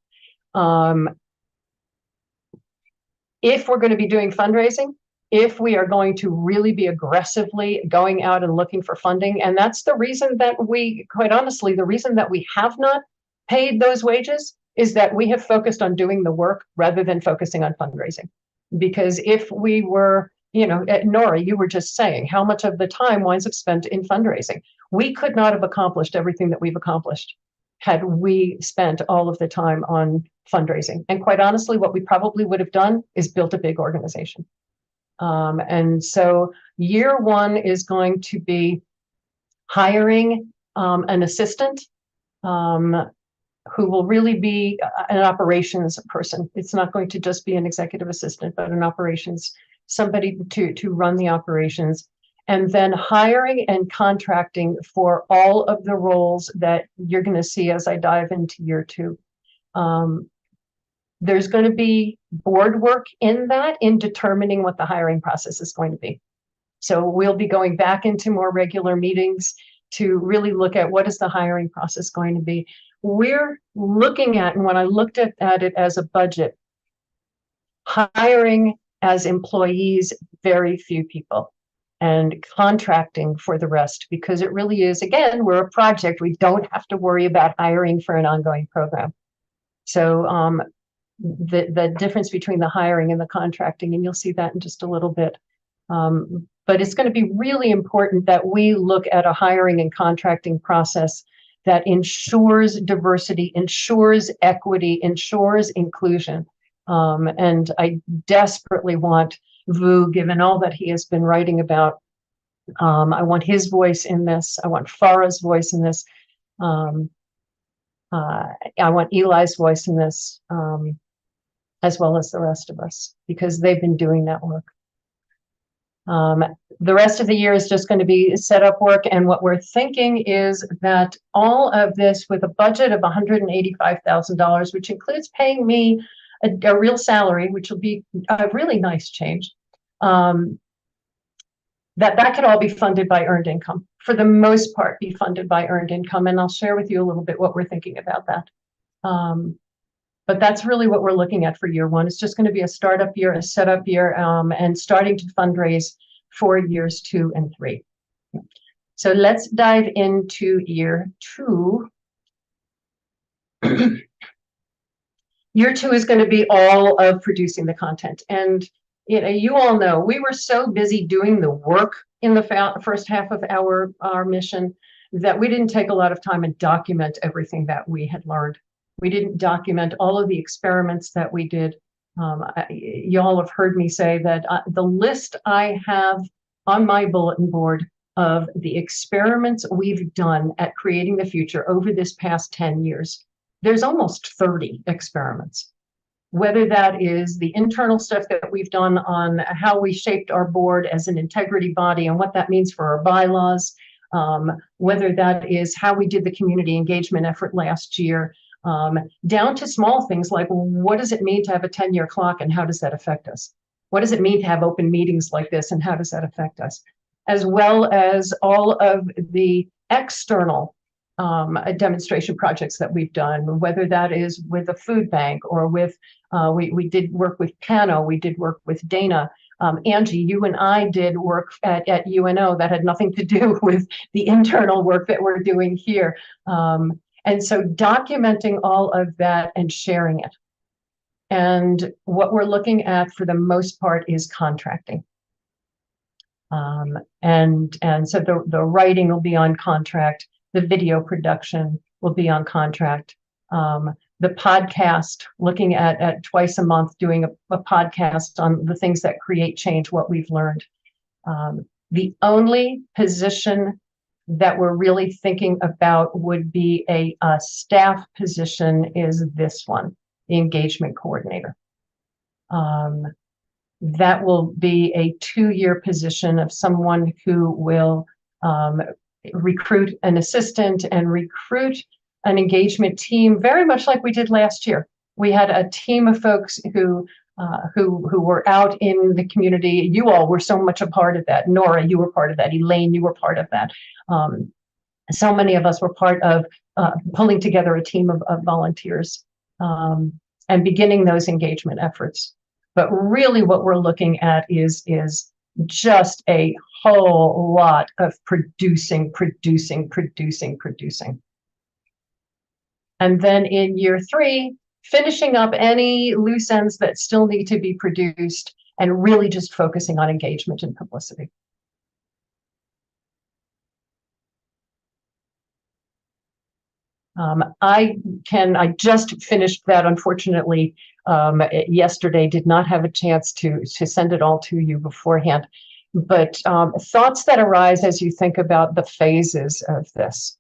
If we're going to be doing fundraising, if we are going to really be aggressively going out and looking for funding, and that's the reason that quite honestly, the reason that we have not paid those wages is that we have focused on doing the work rather than focusing on fundraising. Because if we were, Nora, you were just saying how much of the time winds up spent in fundraising. We could not have accomplished everything that we've accomplished had we spent all of the time on fundraising. And quite honestly, what we probably would have done is built a big organization. And so year one is going to be hiring an assistant who will really be an operations person. It's not going to just be an executive assistant, but an operations, somebody to run the operations. And then hiring and contracting for all of the roles that you're going to see as I dive into year two. There's going to be board work in that, in determining what the hiring process is going to be. So we'll be going back into more regular meetings to really look at what is the hiring process going to be. We're looking at, and when I looked at it as a budget, hiring as employees, very few people, and contracting for the rest, because it really is, again, we're a project. We don't have to worry about hiring for an ongoing program. So the difference between the hiring and the contracting, and you'll see that in just a little bit. But it's going to be really important that we look at a hiring and contracting process that ensures diversity, ensures equity, ensures inclusion. And I desperately want Vu, given all that he has been writing about, I want his voice in this. I want Farah's voice in this. I want Eli's voice in this, as well as the rest of us, because they've been doing that work. The rest of the year is just going to be setup work. And what we're thinking is that all of this, with a budget of $185,000, which includes paying me a real salary, which will be a really nice change, that could all be funded by earned income. For the most part, be funded by earned income. And I'll share with you a little bit what we're thinking about that. But that's really what we're looking at for year one. It's just going to be a startup year, a setup year, and starting to fundraise for years 2 and 3. So let's dive into year 2. Year 2 is going to be all of producing the content. And you all know we were so busy doing the work in the first half of our mission that we didn't take a lot of time and document everything that we had learned. We didn't document all of the experiments that we did. Y'all have heard me say that the list I have on my bulletin board of the experiments we've done at Creating the Future over this past 10 years, there's almost 30 experiments. Whether that is the internal stuff that we've done on how we shaped our board as an integrity body and what that means for our bylaws, whether that is how we did the community engagement effort last year, down to small things like, what does it mean to have a 10-year clock and how does that affect us? What does it mean to have open meetings like this and how does that affect us? As well as all of the external demonstration projects that we've done, whether that is with a food bank or with, we did work with Pano, we did work with Dana. Angie, you and I did work at UNO that had nothing to do with the internal work that we're doing here. And so documenting all of that and sharing it. And what we're looking at for the most part is contracting. And so the writing will be on contract. The video production will be on contract. The podcast, looking at twice a month, doing a podcast on the things that create change, what we've learned. The only position that we're really thinking about would be a staff position is this one, the engagement coordinator. That will be a 2-year position of someone who will recruit an assistant and recruit an engagement team, very much like we did last year. We had a team of folks who were out in the community. You all were so much a part of that. Nora, you were part of that. Elaine, you were part of that. So many of us were part of pulling together a team of volunteers and beginning those engagement efforts. But really what we're looking at is just a whole lot of producing. And then in year 3, finishing up any loose ends that still need to be produced and really just focusing on engagement and publicity. I just finished that, unfortunately, yesterday, did not have a chance to send it all to you beforehand. But thoughts that arise as you think about the phases of this.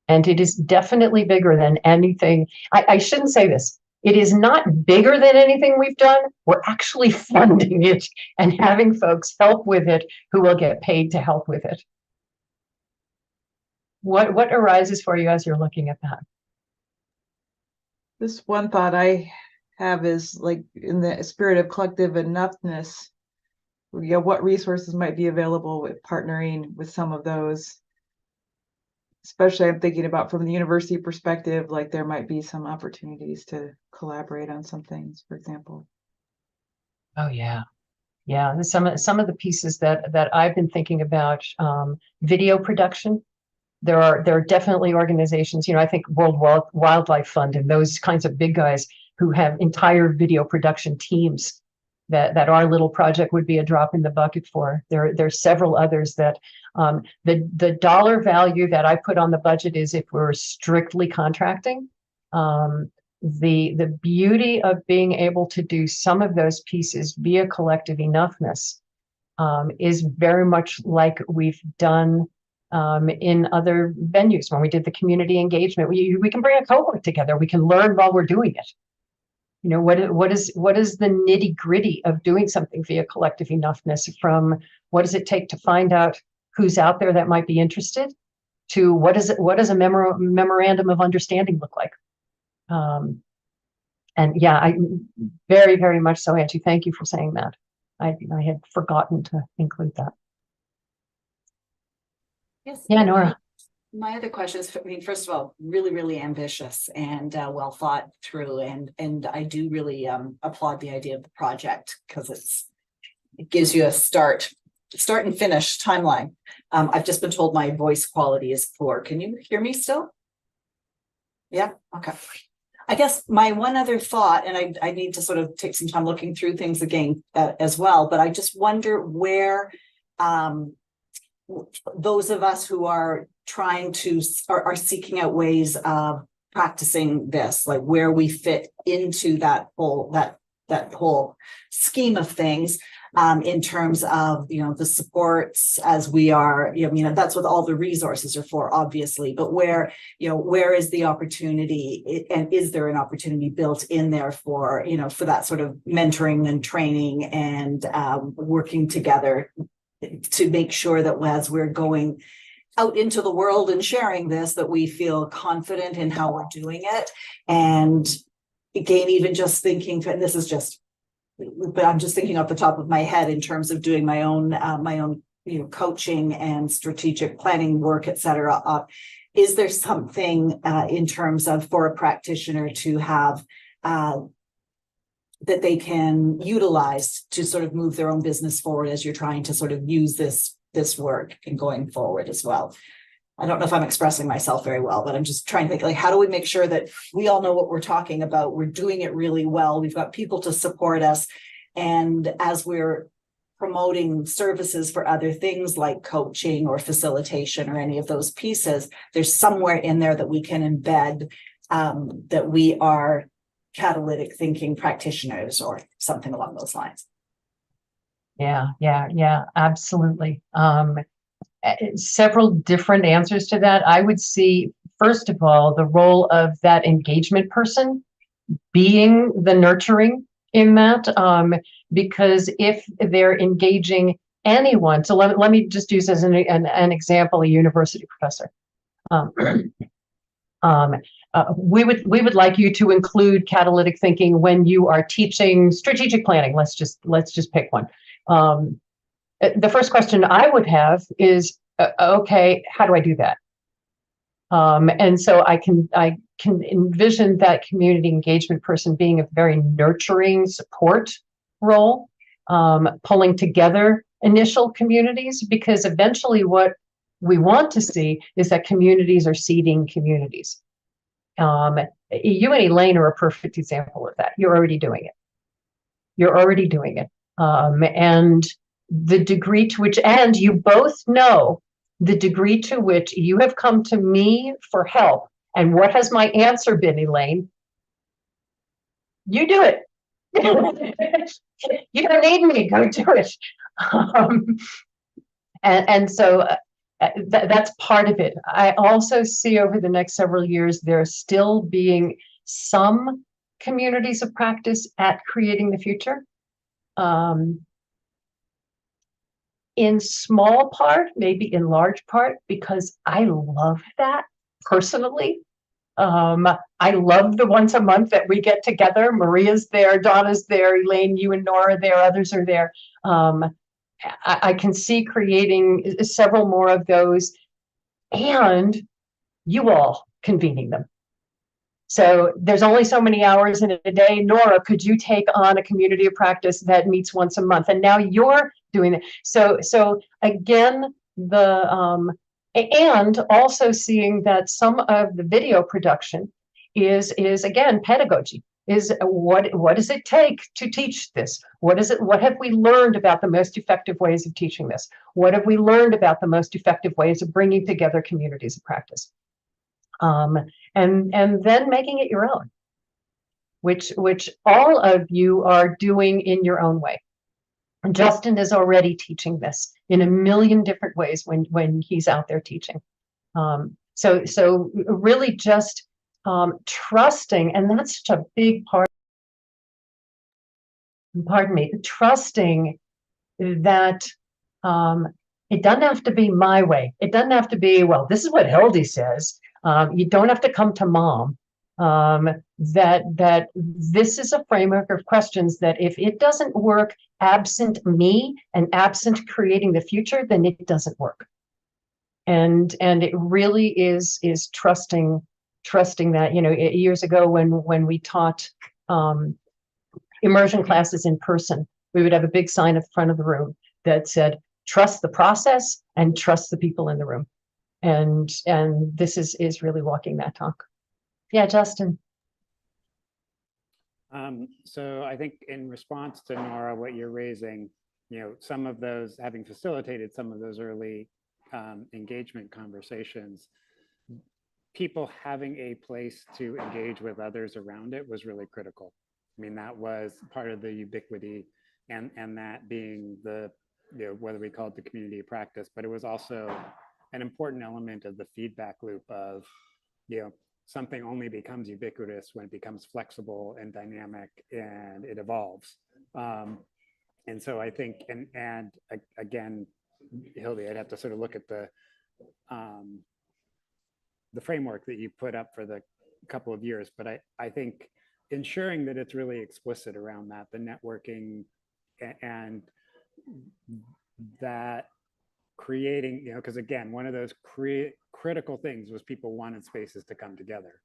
And it is definitely bigger than anything. I shouldn't say this. It is not bigger than anything we've done. We're actually funding it and having folks help with it who will get paid to help with it. What arises for you as you're looking at that?
This one thought I have is, like, in the spirit of collective enoughness, what resources might be available with partnering with some of those. Especially I'm thinking about from the university perspective, like there might be some opportunities to collaborate on some things, for example.
Oh yeah. Yeah, some of the pieces that I've been thinking about, video production. there are definitely organizations, I think World Wildlife Fund and those kinds of big guys who have entire video production teams that our little project would be a drop in the bucket for. There's several others that the dollar value that I put on the budget is if we're strictly contracting. The beauty of being able to do some of those pieces via collective enoughness is very much like we've done in other venues. When we did the community engagement, we can bring a cohort together. We can learn while we're doing it. What is the nitty gritty of doing something via collective enoughness, from what does it take to find out who's out there that might be interested, to what does a memorandum of understanding look like? And yeah, I very, very much so, Angie. Thank you for saying that. I had forgotten to include that.
Yes.
Yeah, Nora.
My other question is, I mean, first of all, really, really ambitious and well thought through, and I do really applaud the idea of the project, because it gives you a start and finish timeline. I've just been told my voice quality is poor. Can you hear me still? Yeah. Okay. I guess my one other thought, and I need to sort of take some time looking through things again as well, but I just wonder where those of us who are trying to are seeking out ways of practicing this, like where we fit into that whole scheme of things, in terms of the supports, as we are, that's what all the resources are for, obviously, but where is the opportunity, and is there an opportunity built in there for for that sort of mentoring and training and working together to make sure that as we're going out into the world and sharing this, that we feel confident in how we're doing it. And again, even just thinking, and this is just, but I'm just thinking off the top of my head in terms of doing my own coaching and strategic planning work, et cetera. Is there something in terms of, for a practitioner to have that they can utilize to sort of move their own business forward as you're trying to sort of use this work and going forward as well? I don't know if I'm expressing myself very well, but I'm just trying to think, like, how do we make sure that we all know what we're talking about? We're doing it really well. We've got people to support us. And as we're promoting services for other things like coaching or facilitation or any of those pieces, there's somewhere in there that we can embed that we are catalytic thinking practitioners or something along those lines.
Yeah, absolutely. Several different answers to that. I would see, first of all, the role of that engagement person being the nurturing in that, because if they're engaging anyone, so let me just use as an example, a university professor. We would like you to include catalytic thinking when you are teaching strategic planning. Let's just pick one. The first question I would have is, okay, how do I do that? And so I can envision that community engagement person being a very nurturing support role, pulling together initial communities, because eventually what we want to see is that communities are seeding communities. You and Elaine are a perfect example of that. You're already doing it. And the degree to which, and you both know the degree to which you have come to me for help. And what has my answer been, Elaine? You do it. You don't need me, go do it. And so that's part of it. I also see over the next several years, there still being some communities of practice at creating the future. In small part, maybe in large part, because I love that personally. I love the once a month that we get together. Maria's there, Donna's there, Elaine, you and Nora are there, others are there. I can see creating several more of those, and you all convening them. So there's only so many hours in a day. Nora, could you take on a community of practice that meets once a month? And now you're doing it. So again, the And also seeing that some of the video production is again pedagogy. Is what does it take to teach this? What have we learned about the most effective ways of teaching this? What have we learned about the most effective ways of bringing together communities of practice? And then making it your own, which all of you are doing in your own way. Justin is already teaching this in a million different ways when he's out there teaching. So really just trusting, and that's such a big part, pardon me, trusting that it doesn't have to be my way. It doesn't have to be, well, this is what Hildy says. You don't have to come to mom. That this is a framework of questions that if it doesn't work absent me and absent creating the future, then it doesn't work. And it really is trusting that, years ago when we taught immersion classes in person, we would have a big sign at the front of the room that said, trust the process and trust the people in the room. And this is really walking that talk. Yeah, Justin.
So I think in response to Nora, what you're raising, some of those, having facilitated some of those early engagement conversations, people having a place to engage with others around it was really critical. I mean, that was part of the ubiquity and that being the, whether we call it the community of practice, but it was also an important element of the feedback loop of, something only becomes ubiquitous when it becomes flexible and dynamic and it evolves. And so I think, and again, Hildy, I'd have to sort of look at the framework that you put up for the couple of years, but I think ensuring that it's really explicit around that, the networking and that creating, because again, one of those critical things was people wanted spaces to come together.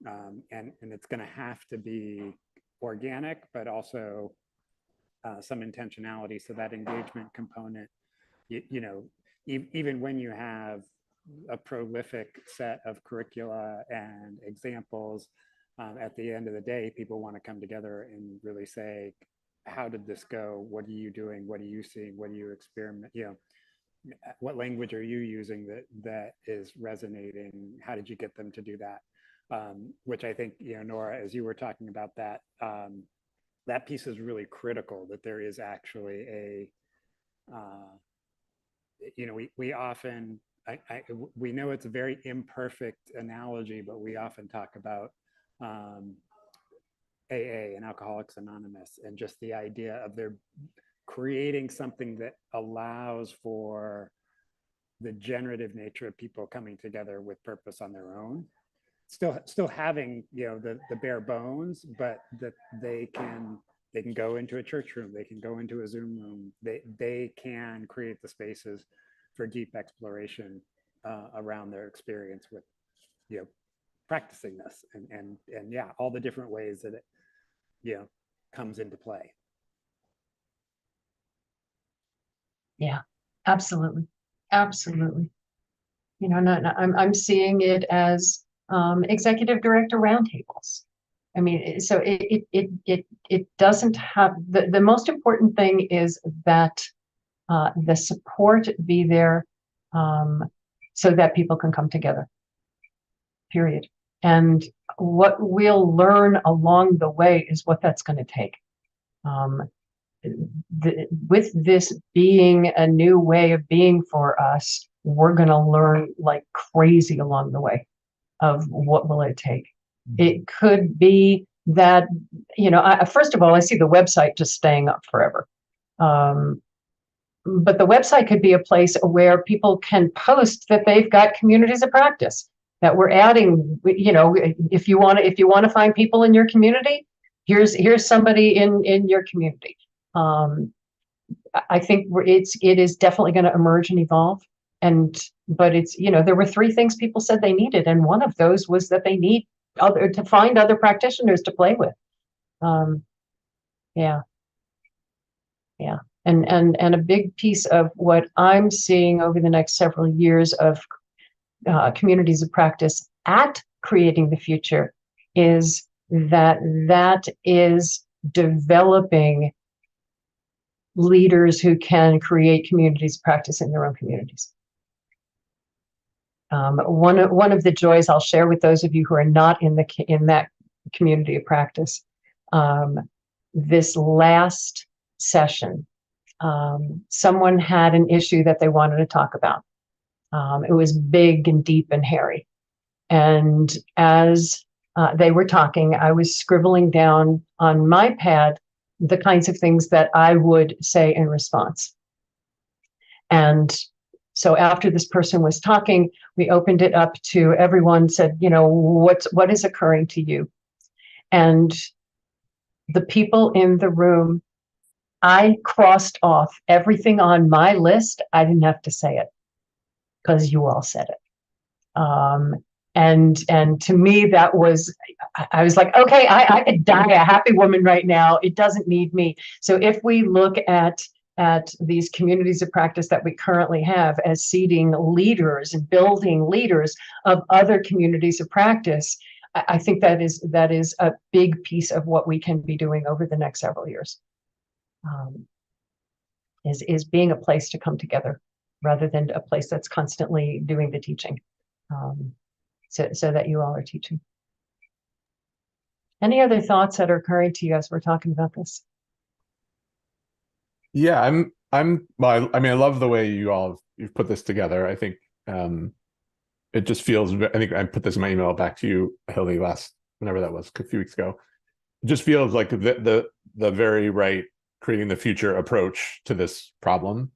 And it's going to have to be organic, but also some intentionality. So that engagement component, even when you have a prolific set of curricula and examples, at the end of the day, people want to come together and really say, how did this go? What are you doing? What are you seeing? What are you experiment? What language are you using that is resonating? How did you get them to do that? Which I think, Nora, as you were talking about that, that piece is really critical, that there is actually a, we often, we know it's a very imperfect analogy, but we often talk about AA and Alcoholics Anonymous, and just the idea of their creating something that allows for the generative nature of people coming together with purpose on their own, still having the bare bones, but that they can go into a church room, they can go into a Zoom room, they can create the spaces for deep exploration around their experience with practicing this and yeah, all the different ways that it comes into play.
Yeah, absolutely. Absolutely. I'm seeing it as executive director roundtables. I mean, so it doesn't have, the most important thing is that the support be there so that people can come together, period. And what we'll learn along the way is what that's going to take. With this being a new way of being for us, we're going to learn like crazy along the way of what will it take. It could be that, first of all, I see the website just staying up forever. But the website could be a place where people can post that they've got communities of practice, that we're adding, if you want to find people in your community, here's somebody in your community. I think it is definitely going to emerge and evolve. But it's, there were 3 things people said they needed. And one of those was that they need to find other practitioners to play with. Yeah. And a big piece of what I'm seeing over the next several years of communities of practice at Creating the Future is that is developing leaders who can create communities of practice in their own communities. One of the joys I'll share with those of you who are not in that community of practice, this last session, someone had an issue that they wanted to talk about. It was big and deep and hairy. And as they were talking, I was scribbling down on my pad the kinds of things that I would say in response. And so after this person was talking, we opened it up to everyone, said, what is occurring to you? And the people in the room, I crossed off everything on my list. I didn't have to say it because you all said it. And to me, that was, I was like, okay, I could die a happy woman right now. It doesn't need me. So if we look at these communities of practice that we currently have as seeding leaders and building leaders of other communities of practice, I think that is a big piece of what we can be doing over the next several years. Is being a place to come together rather than a place that's constantly doing the teaching. So that you all are teaching. Any other thoughts that are occurring to you as we're talking about this?
Yeah, well, I mean, I love the way you've put this together. I think it just feels, I think I put this in my email back to you, Hildy, whenever that was, a few weeks ago. It just feels like the very right Creating the Future approach to this problem,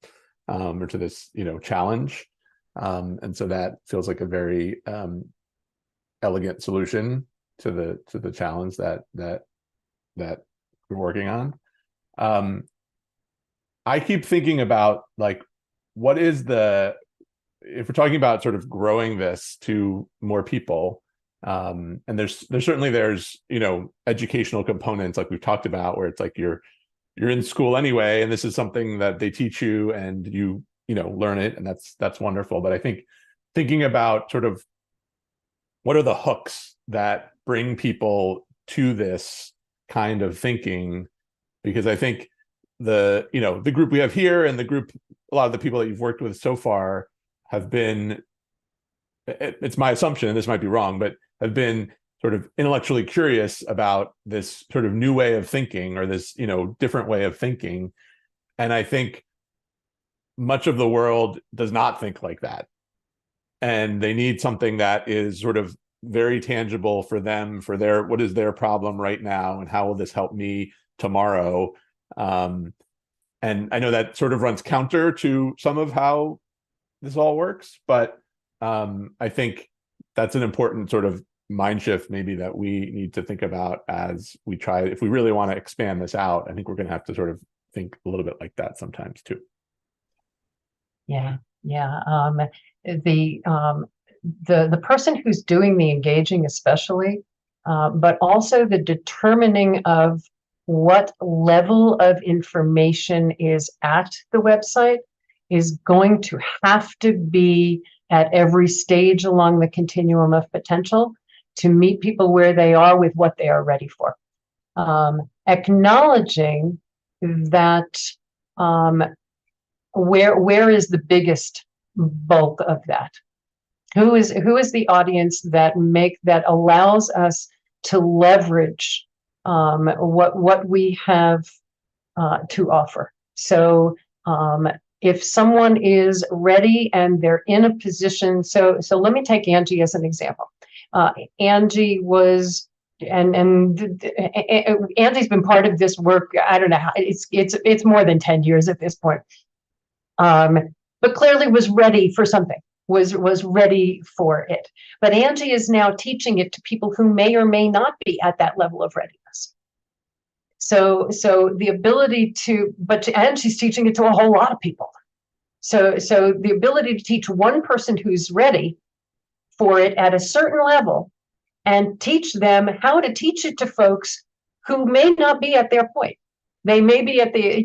or to this, challenge. And so that feels like a very elegant solution to the challenge that we're working on. I keep thinking about, like, what is if we're talking about sort of growing this to more people, and there's certainly educational components like we've talked about, where it's like you're in school anyway, and this is something that they teach you and you learn it, and that's wonderful. But I think thinking about sort of what are the hooks that bring people to this kind of thinking, because I think the group we have here and a lot of the people that you've worked with so far have been, it's my assumption, and this might be wrong, but have been sort of intellectually curious about this sort of new way of thinking, or this, different way of thinking. And I think much of the world does not think like that. And they need something that is sort of very tangible for them, for what is their problem right now, and how will this help me tomorrow? And I know that sort of runs counter to some of how this all works, but I think that's an important sort of mind shift maybe that we need to think about as we try, if we really want to expand this out. I think we're going to have to sort of think a little bit like that sometimes too.
Yeah. The person who's doing the engaging especially, but also the determining of what level of information is at the website is going to have to be at every stage along the continuum of potential to meet people where they are with what they are ready for. Acknowledging that where is the biggest bulk of that? Who is the audience that allows us to leverage what we have to offer? So if someone is ready and they're in a position, so let me take Angie as an example. Angie was, and Angie's been part of this work. I don't know how, it's more than 10 years at this point. But clearly was ready for something, was ready for it. But Angie is now teaching it to people who may or may not be at that level of readiness. So the ability and she's teaching it to a whole lot of people. So the ability to teach one person who's ready for it at a certain level and teach them how to teach it to folks who may not be at their point. They may be at the,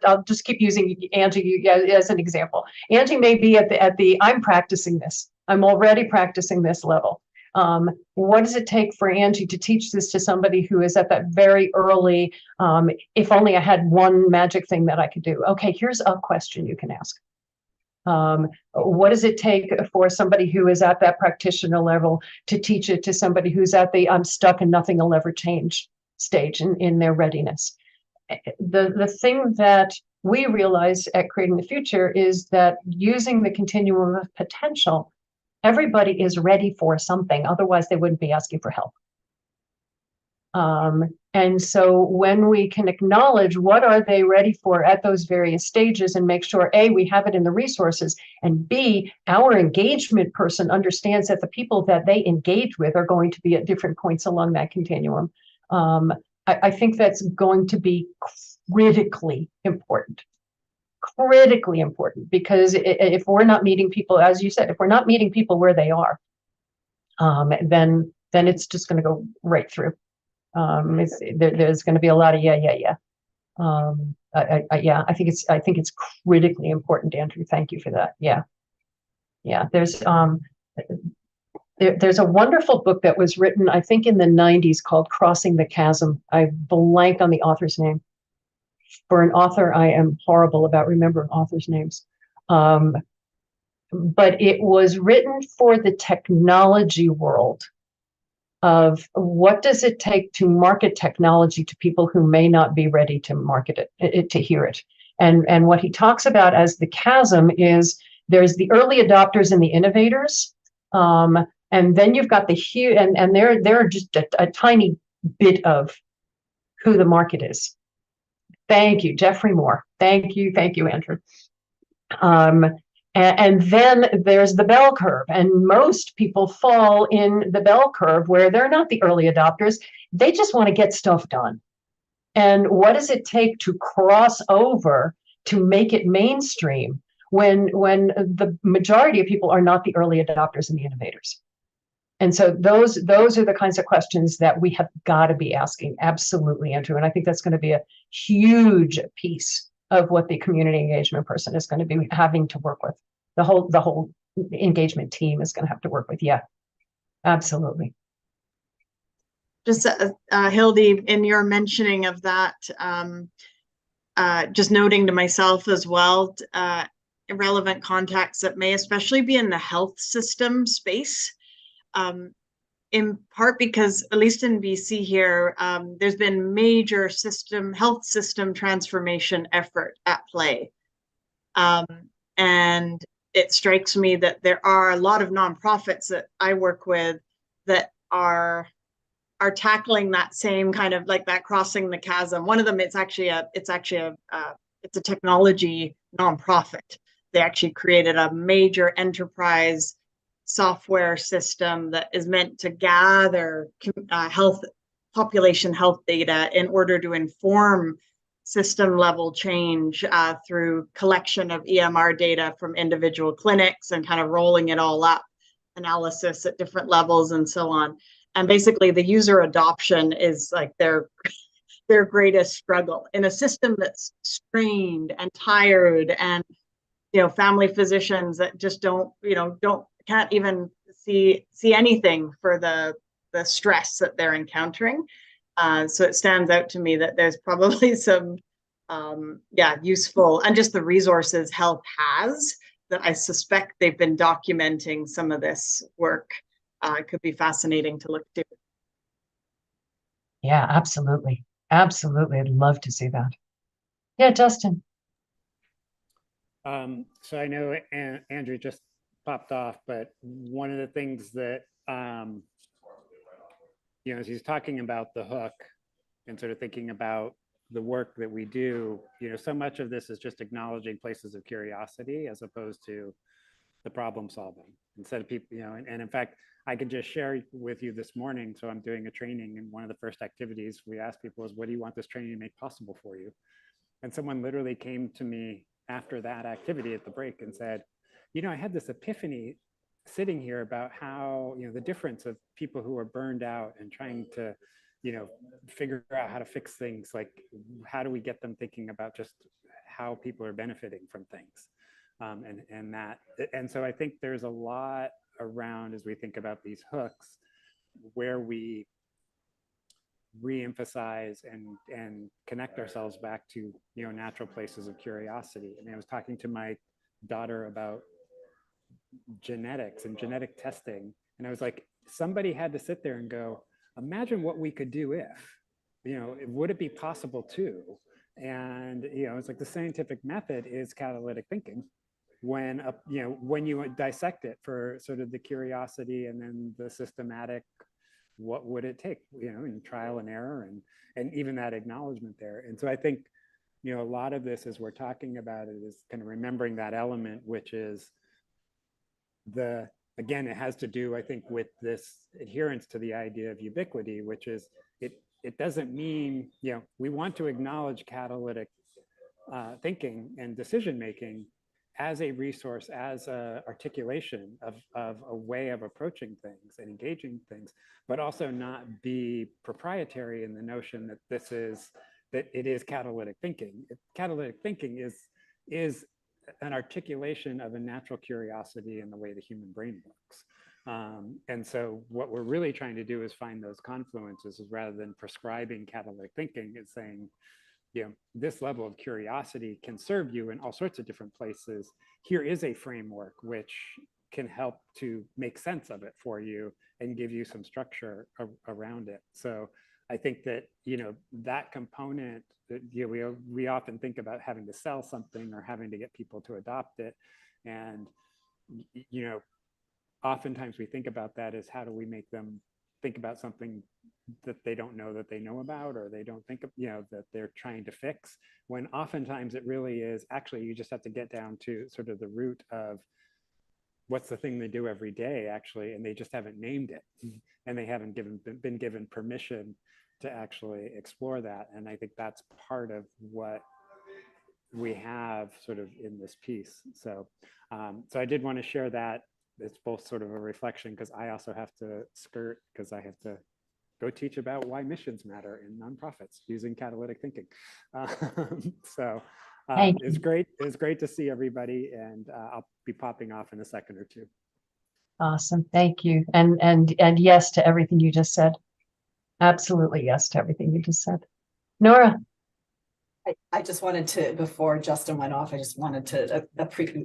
I'll just keep using Angie as an example. Angie may be at the I'm practicing this I'm already practicing this level. What does it take for Angie to teach this to somebody who is at that very early, if only I had one magic thing that I could do? Okay, here's a question you can ask. What does it take for somebody who is at that practitioner level to teach it to somebody who's at the I'm stuck and nothing will ever change stage in their readiness? The thing that we realize at Creating the Future is that using the continuum of potential, everybody is ready for something, otherwise they wouldn't be asking for help. And so when we can acknowledge what are they ready for at those various stages and make sure, A, we have it in the resources, and B, our engagement person understands that the people that they engage with are going to be at different points along that continuum. I think that's going to be critically important. Critically important, because if we're not meeting people, as you said, if we're not meeting people where they are, then it's just going to go right through. There's going to be a lot of yeah. I think it's critically important, Andrew. Thank you for that. Yeah. There's a wonderful book that was written, I think, in the 90s called Crossing the Chasm. I blanked on the author's name. For an author, I am horrible about remembering authors' names. But it was written for the technology world of what does it take to market technology to people who may not be ready to market it to hear it. And what he talks about as the chasm is there's the early adopters and the innovators. And then you've got the huge, and they're just a tiny bit of who the market is. Thank you, Jeffrey Moore. Thank you, Andrew. And then there's the bell curve, and most people fall in the bell curve where they're not the early adopters. They just want to get stuff done. And what does it take to cross over to make it mainstream when the majority of people are not the early adopters and the innovators? And so those are the kinds of questions that we have got to be asking. Absolutely, Andrew. And I think that's going to be a huge piece of what the community engagement person is going to be having to work with. The whole engagement team is going to have to work with. Yeah, absolutely.
Just Hildy, in your mentioning of that, just noting to myself as well, irrelevant contacts that may especially be in the health system space. In part because, at least in BC here, there's been major health system transformation effort at play. And it strikes me that there are a lot of nonprofits that I work with that are tackling that same kind of like that crossing the chasm. One of them, it's a technology nonprofit. They actually created a major enterprise software system that is meant to gather population health data in order to inform system level change through collection of EMR data from individual clinics and kind of rolling it all up, analysis at different levels and so on. And basically the user adoption is like their greatest struggle in a system that's strained and tired, and family physicians that just can't even see anything for the stress that they're encountering. So it stands out to me that there's probably some useful, and just the resources health has, that I suspect they've been documenting some of this work. Could be fascinating to look to.
Yeah, absolutely. I'd love to see that. Yeah, Justin.
So I know Andrew just popped off, but one of the things that as he's talking about the hook and sort of thinking about the work that we do, so much of this is just acknowledging places of curiosity as opposed to the problem solving. Instead of people, and in fact, I can just share with you this morning. So I'm doing a training, and one of the first activities we ask people is, what do you want this training to make possible for you? And someone literally came to me after that activity at the break and said, I had this epiphany sitting here about how, the difference of people who are burned out and trying to, figure out how to fix things. Like, how do we get them thinking about just how people are benefiting from things? And so I think there's a lot around, as we think about these hooks, where we re-emphasize and connect ourselves back to, you know, natural places of curiosity. I mean, I was talking to my daughter about genetics and genetic testing, and I was like, somebody had to sit there and go, imagine what we could do if, you know, would it be possible to? And, you know, it's like the scientific method is catalytic thinking. When, you know, when you dissect it for sort of the curiosity and then the systematic, what would it take, you know, in trial and error, and even that acknowledgement there. And so I think, you know, a lot of this, as we're talking about it, is kind of remembering that element, which is again, it has to do, I think, with this adherence to the idea of ubiquity, which is it doesn't mean, you know, we want to acknowledge catalytic thinking and decision making as a resource, as a articulation of a way of approaching things and engaging things, but also not be proprietary in the notion that it is catalytic thinking. Catalytic thinking is an articulation of a natural curiosity in the way the human brain works. And so what we're really trying to do is find those confluences, rather than prescribing catalytic thinking. It's saying, you know, this level of curiosity can serve you in all sorts of different places. Here is a framework which can help to make sense of it for you and give you some structure around it. So I think that, you know, that component, that, you know, we often think about having to sell something or having to get people to adopt it. And, you know, oftentimes we think about that as, how do we make them think about something that they don't know that they know about, or they don't think of, you know, that they're trying to fix, when oftentimes it really is, actually, you just have to get down to sort of the root of what's the thing they do every day, actually, and they just haven't named it, and they haven't been given permission to actually explore that. And I think that's part of what we have sort of in this piece. So, so I did want to share that. It's both sort of a reflection, because I also have to skirt, because I have to go teach about why missions matter in nonprofits using catalytic thinking. So it's great. It's great to see everybody, and I'll be popping off in a second or two.
Awesome. Thank you. And yes to everything you just said. Absolutely yes to everything you just said. Nora.
I just wanted to, before Justin went off, I just wanted to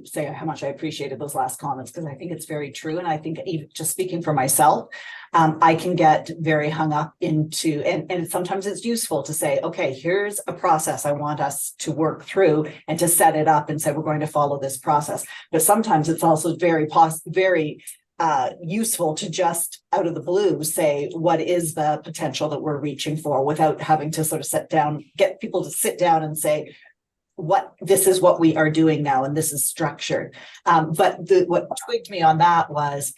say how much I appreciated those last comments, because I think it's very true. And I think, even just speaking for myself, I can get very hung up into, and sometimes it's useful to say, okay, here's a process I want us to work through, and to set it up and say, we're going to follow this process. But sometimes it's also very useful to just out of the blue say, what is the potential that we're reaching for, without having to sort of sit down, get people to sit down and say, this is what we are doing now, and this is structured. But what twigged me on that was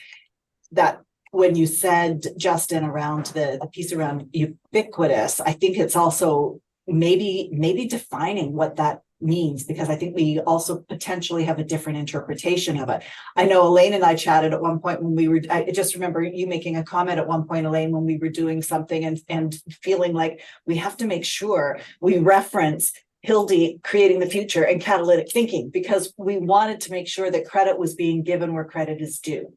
that when you said, Justin, around the piece around ubiquitous, I think it's also maybe defining what that means, because I think we also potentially have a different interpretation of it. I know Elaine and I chatted at one point when I just remember you making a comment at one point, Elaine, when we were doing something and feeling like we have to make sure we reference Hildy creating the future and catalytic thinking, because we wanted to make sure that credit was being given where credit is due.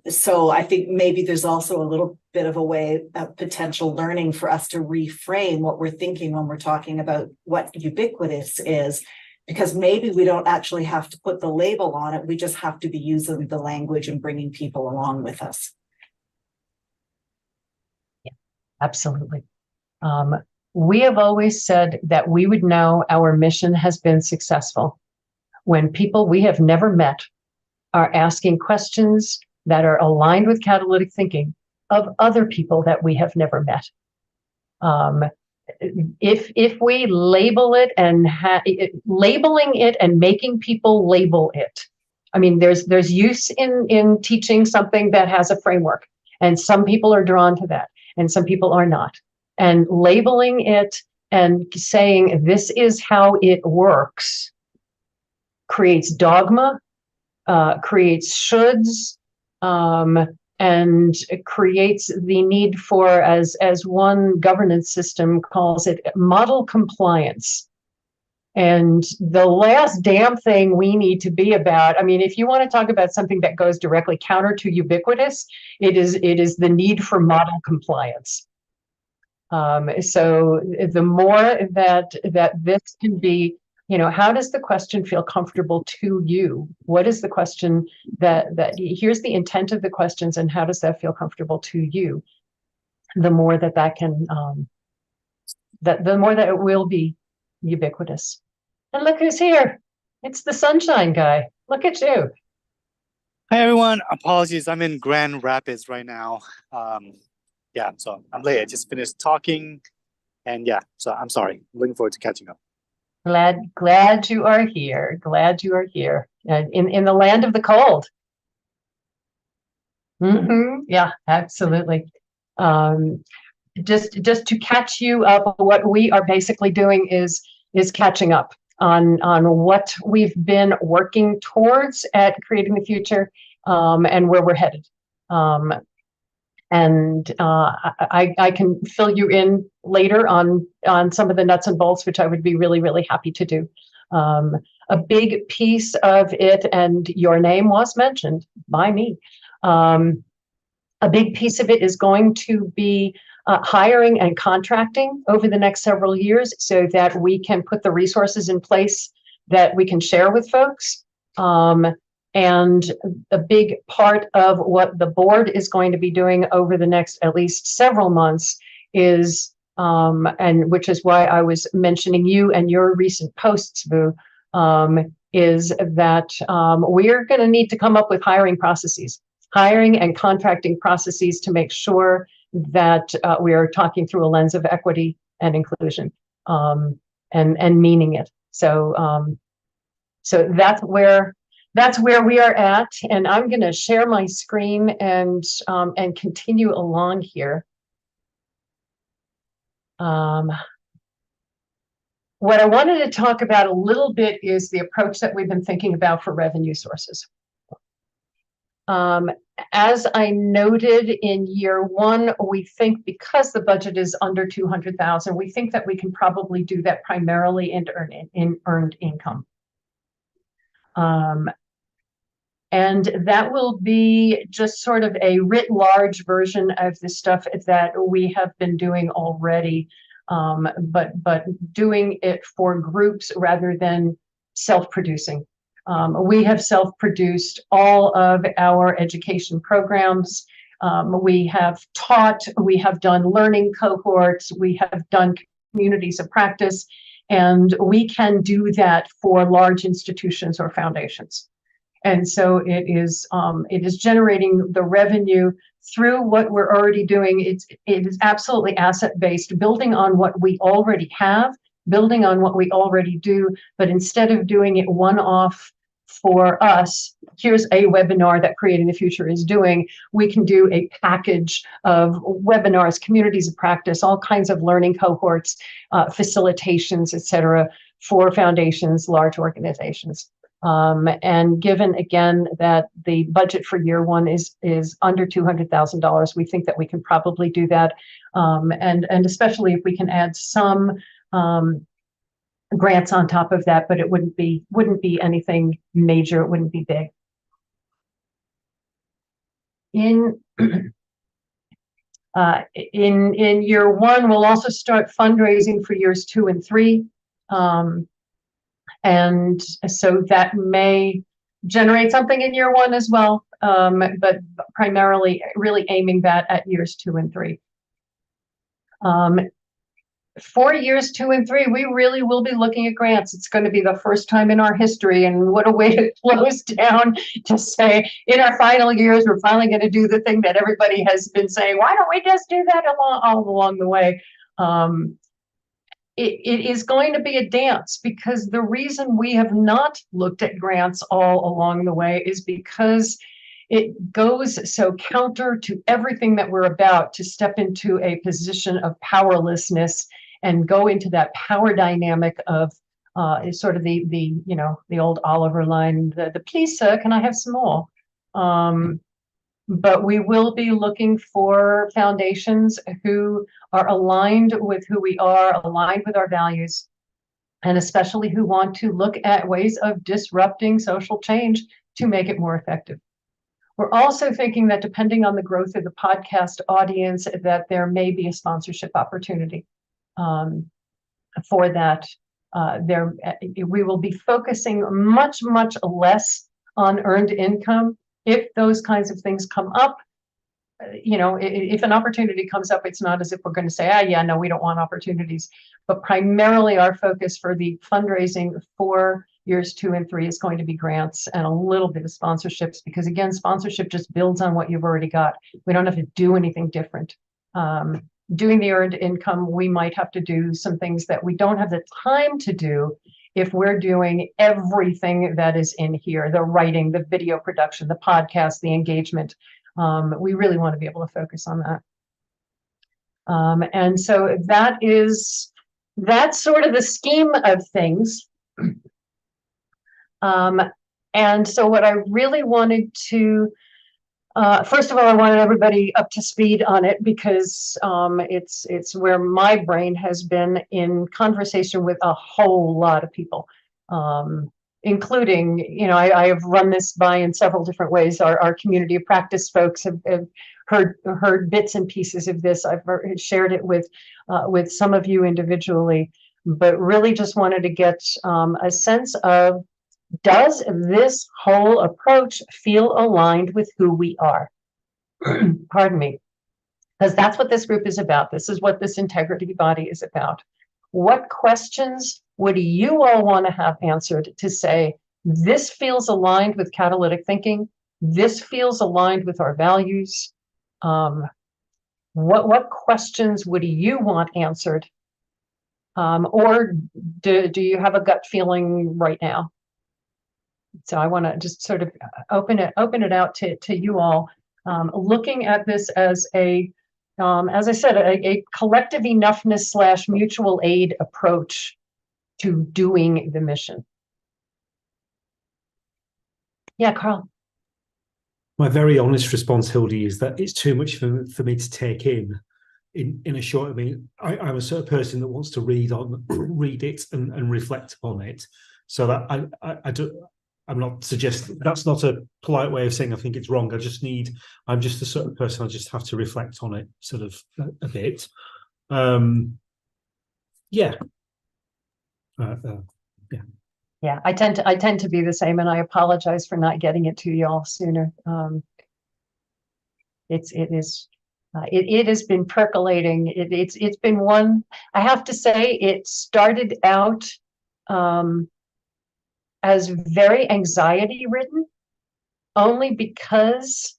So I think maybe there's also a little bit of a way of potential learning for us to reframe what we're thinking when we're talking about what ubiquitous is, because maybe we don't actually have to put the label on it. We just have to be using the language and bringing people along with us.
Yeah, absolutely. We have always said that we would know our mission has been successful when people we have never met are asking questions that are aligned with catalytic thinking of other people that we have never met. If we label it and labeling it and making people label it, I mean, there's use in teaching something that has a framework, and some people are drawn to that, and some people are not. And labeling it and saying this is how it works creates dogma, creates shoulds, and it creates the need for, as one governance system calls it, model compliance. And the last damn thing we need to be about, I mean, if you want to talk about something that goes directly counter to ubiquitous, it is the need for model compliance. So the more that this can be, how does the question feel comfortable to you? What is the question that here's the intent of the questions, and how does that feel comfortable to you? The more that can, the more that it will be ubiquitous. And look who's here. It's the sunshine guy. Look at you.
Hi, everyone. Apologies. I'm in Grand Rapids right now. Yeah, so I'm late. I just finished talking. And yeah, so I'm sorry. Looking forward to catching up.
Glad you are here. Glad you are here. In the land of the cold. Yeah, absolutely. Just to catch you up, what we are basically doing is catching up on what we've been working towards at Creating the Future, and where we're headed. And I can fill you in later on some of the nuts and bolts, which I would be really, really happy to do. A big piece of it, and your name was mentioned by me. A big piece of it is going to be hiring and contracting over the next several years, so that we can put the resources in place that we can share with folks. And a big part of what the board is going to be doing over the next at least several months is, and which is why I was mentioning you and your recent posts, Vu, is that we're going to need to come up with hiring and contracting processes to make sure that we are talking through a lens of equity and inclusion, and meaning it. So that's where we are at, and I'm going to share my screen and continue along here. What I wanted to talk about a little bit is the approach that we've been thinking about for revenue sources. As I noted, in year one, we think because the budget is under 200,000, we think that we can probably do that primarily in earned income. And that will be just sort of a writ large version of the stuff that we have been doing already, but doing it for groups rather than self-producing. We have self-produced all of our education programs. We have taught, we have done learning cohorts, we have done communities of practice, and we can do that for large institutions or foundations. And so it is generating the revenue through what we're already doing. It is absolutely asset-based, building on what we already have, building on what we already do, but instead of doing it one-off for us, here's a webinar that Creating the Future is doing, we can do a package of webinars, communities of practice, all kinds of learning cohorts, facilitations, et cetera, for foundations, large organizations. And given again that the budget for year one is under $200,000, we think that we can probably do that, and especially if we can add some grants on top of that, but it wouldn't be anything major. It wouldn't be big. In year one, we'll also start fundraising for years 2 and 3. And so that may generate something in year one as well, but primarily really aiming that at years 2 and 3. For years 2 and 3, we really will be looking at grants. It's going to be the first time in our history, and what a way to close down to say, in our final years, we're finally going to do the thing that everybody has been saying, why don't we just do that all along the way? It is going to be a dance, because the reason we have not looked at grants all along the way is because it goes so counter to everything that we're about to step into a position of powerlessness and go into that power dynamic of sort of the old Oliver line, the please sir, can I have some more? But we will be looking for foundations who are aligned with who we are, aligned with our values, and especially who want to look at ways of disrupting social change to make it more effective. We're also thinking that depending on the growth of the podcast audience, that there may be a sponsorship opportunity for that. We will be focusing much, much less on earned income if those kinds of things come up. If an opportunity comes up, it's not as if we're going to say, yeah, no, we don't want opportunities. But primarily our focus for the fundraising for years 2 and 3 is going to be grants and a little bit of sponsorships, because again, sponsorship just builds on what you've already got. We don't have to do anything different. Doing the earned income, we might have to do some things that we don't have the time to do if we're doing everything that is in here, the writing, the video production, the podcast, the engagement. We really want to be able to focus on that. And so that's sort of the scheme of things. And so what I really wanted to, first of all, I wanted everybody up to speed on it, because it's where my brain has been in conversation with a whole lot of people, including, I have run this by in several different ways. Our community of practice folks have heard bits and pieces of this. I've shared it with some of you individually, but really just wanted to get a sense of, does this whole approach feel aligned with who we are? Pardon me. Because that's what this group is about. This is what this integrity body is about. What questions would you all want to have answered to say, this feels aligned with catalytic thinking, this feels aligned with our values? What questions would you want answered? Or do you have a gut feeling right now? So I want to just sort of open it out to you all, looking at this as as I said, a collective enoughness / mutual aid approach to doing the mission. Yeah, Carl.
My very honest response, Hildy, is that it's too much for me to take in a short. I mean, I'm a sort of person that wants to read it and reflect upon it. So that I'm not suggesting, that's not a polite way of saying I think it's wrong. I'm just the sort of person, I just have to reflect on it sort of a bit. Yeah.
Yeah, I tend to be the same, and I apologize for not getting it to y'all sooner. It has been percolating. It's been one, I have to say, it started out as very anxiety ridden, only because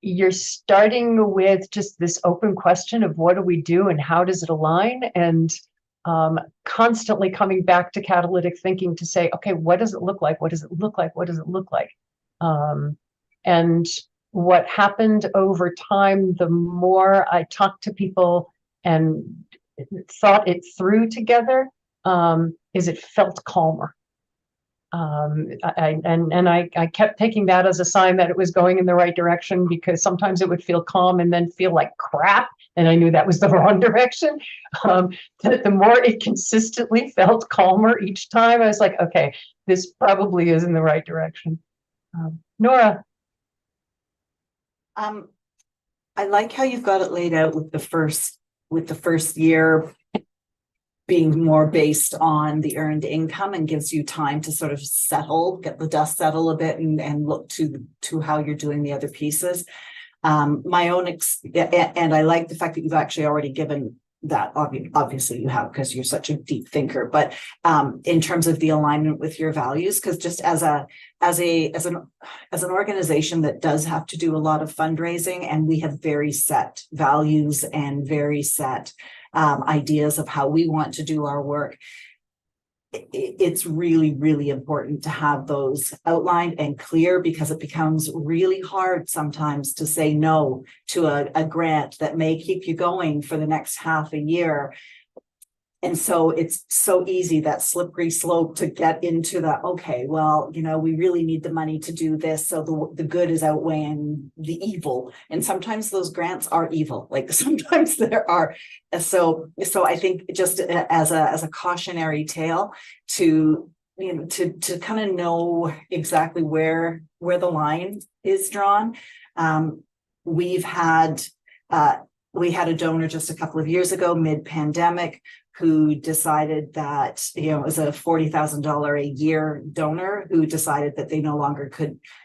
you're starting with just this open question of what do we do and how does it align, and constantly coming back to catalytic thinking to say, okay, what does it look like? What does it look like? What does it look like? And what happened over time, the more I talked to people and thought it through together, is it felt calmer. I kept taking that as a sign that it was going in the right direction, because sometimes it would feel calm and then feel like crap, and I knew that was the wrong direction. The more it consistently felt calmer each time, I was like, okay, this probably is in the right direction. Nora.
I like how you've got it laid out with the first year being more based on the earned income, and gives you time to sort of get the dust settle a bit, and look to how you're doing the other pieces. My own and I like the fact that you've actually already given that. Obviously you have, because you're such a deep thinker, but in terms of the alignment with your values, because just as an organization that does have to do a lot of fundraising, and we have very set values and very set ideas of how we want to do our work, it's really, really important to have those outlined and clear, because it becomes really hard sometimes to say no to a grant that may keep you going for the next half a year. And so it's so easy, that slippery slope, to get into the, okay, well, we really need the money to do this. So the good is outweighing the evil. And sometimes those grants are evil, like sometimes there are. So I think just as a cautionary tale to, to kind of know exactly where the line is drawn. We had a donor just a couple of years ago, mid-pandemic, who decided that, it was a $40,000 a year donor who decided that they no longer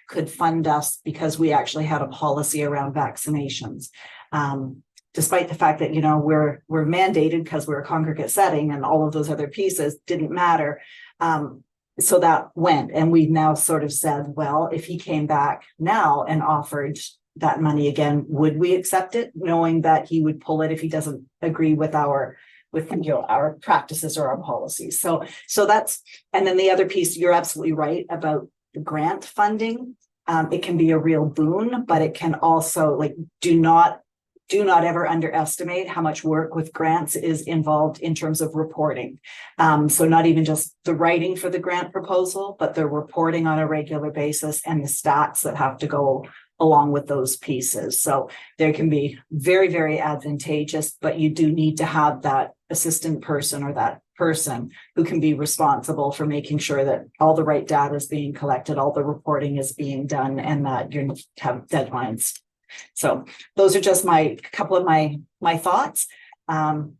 could fund us because we actually had a policy around vaccinations. Despite the fact that, we're mandated because we're a congregate setting, and all of those other pieces didn't matter. So that went, and we've now sort of said, well, if he came back now and offered that money again, would we accept it, knowing that he would pull it if he doesn't agree with our practices or our policies? So that's, and then the other piece, you're absolutely right about the grant funding. It can be a real boon, but it can also, like, do not ever underestimate how much work with grants is involved in terms of reporting. So not even just the writing for the grant proposal, but the reporting on a regular basis and the stats that have to go along with those pieces. So there can be very, very advantageous, but you do need to have that assistant person or that person who can be responsible for making sure that all the right data is being collected, all the reporting is being done, and that you have deadlines. So those are just a couple of my thoughts. But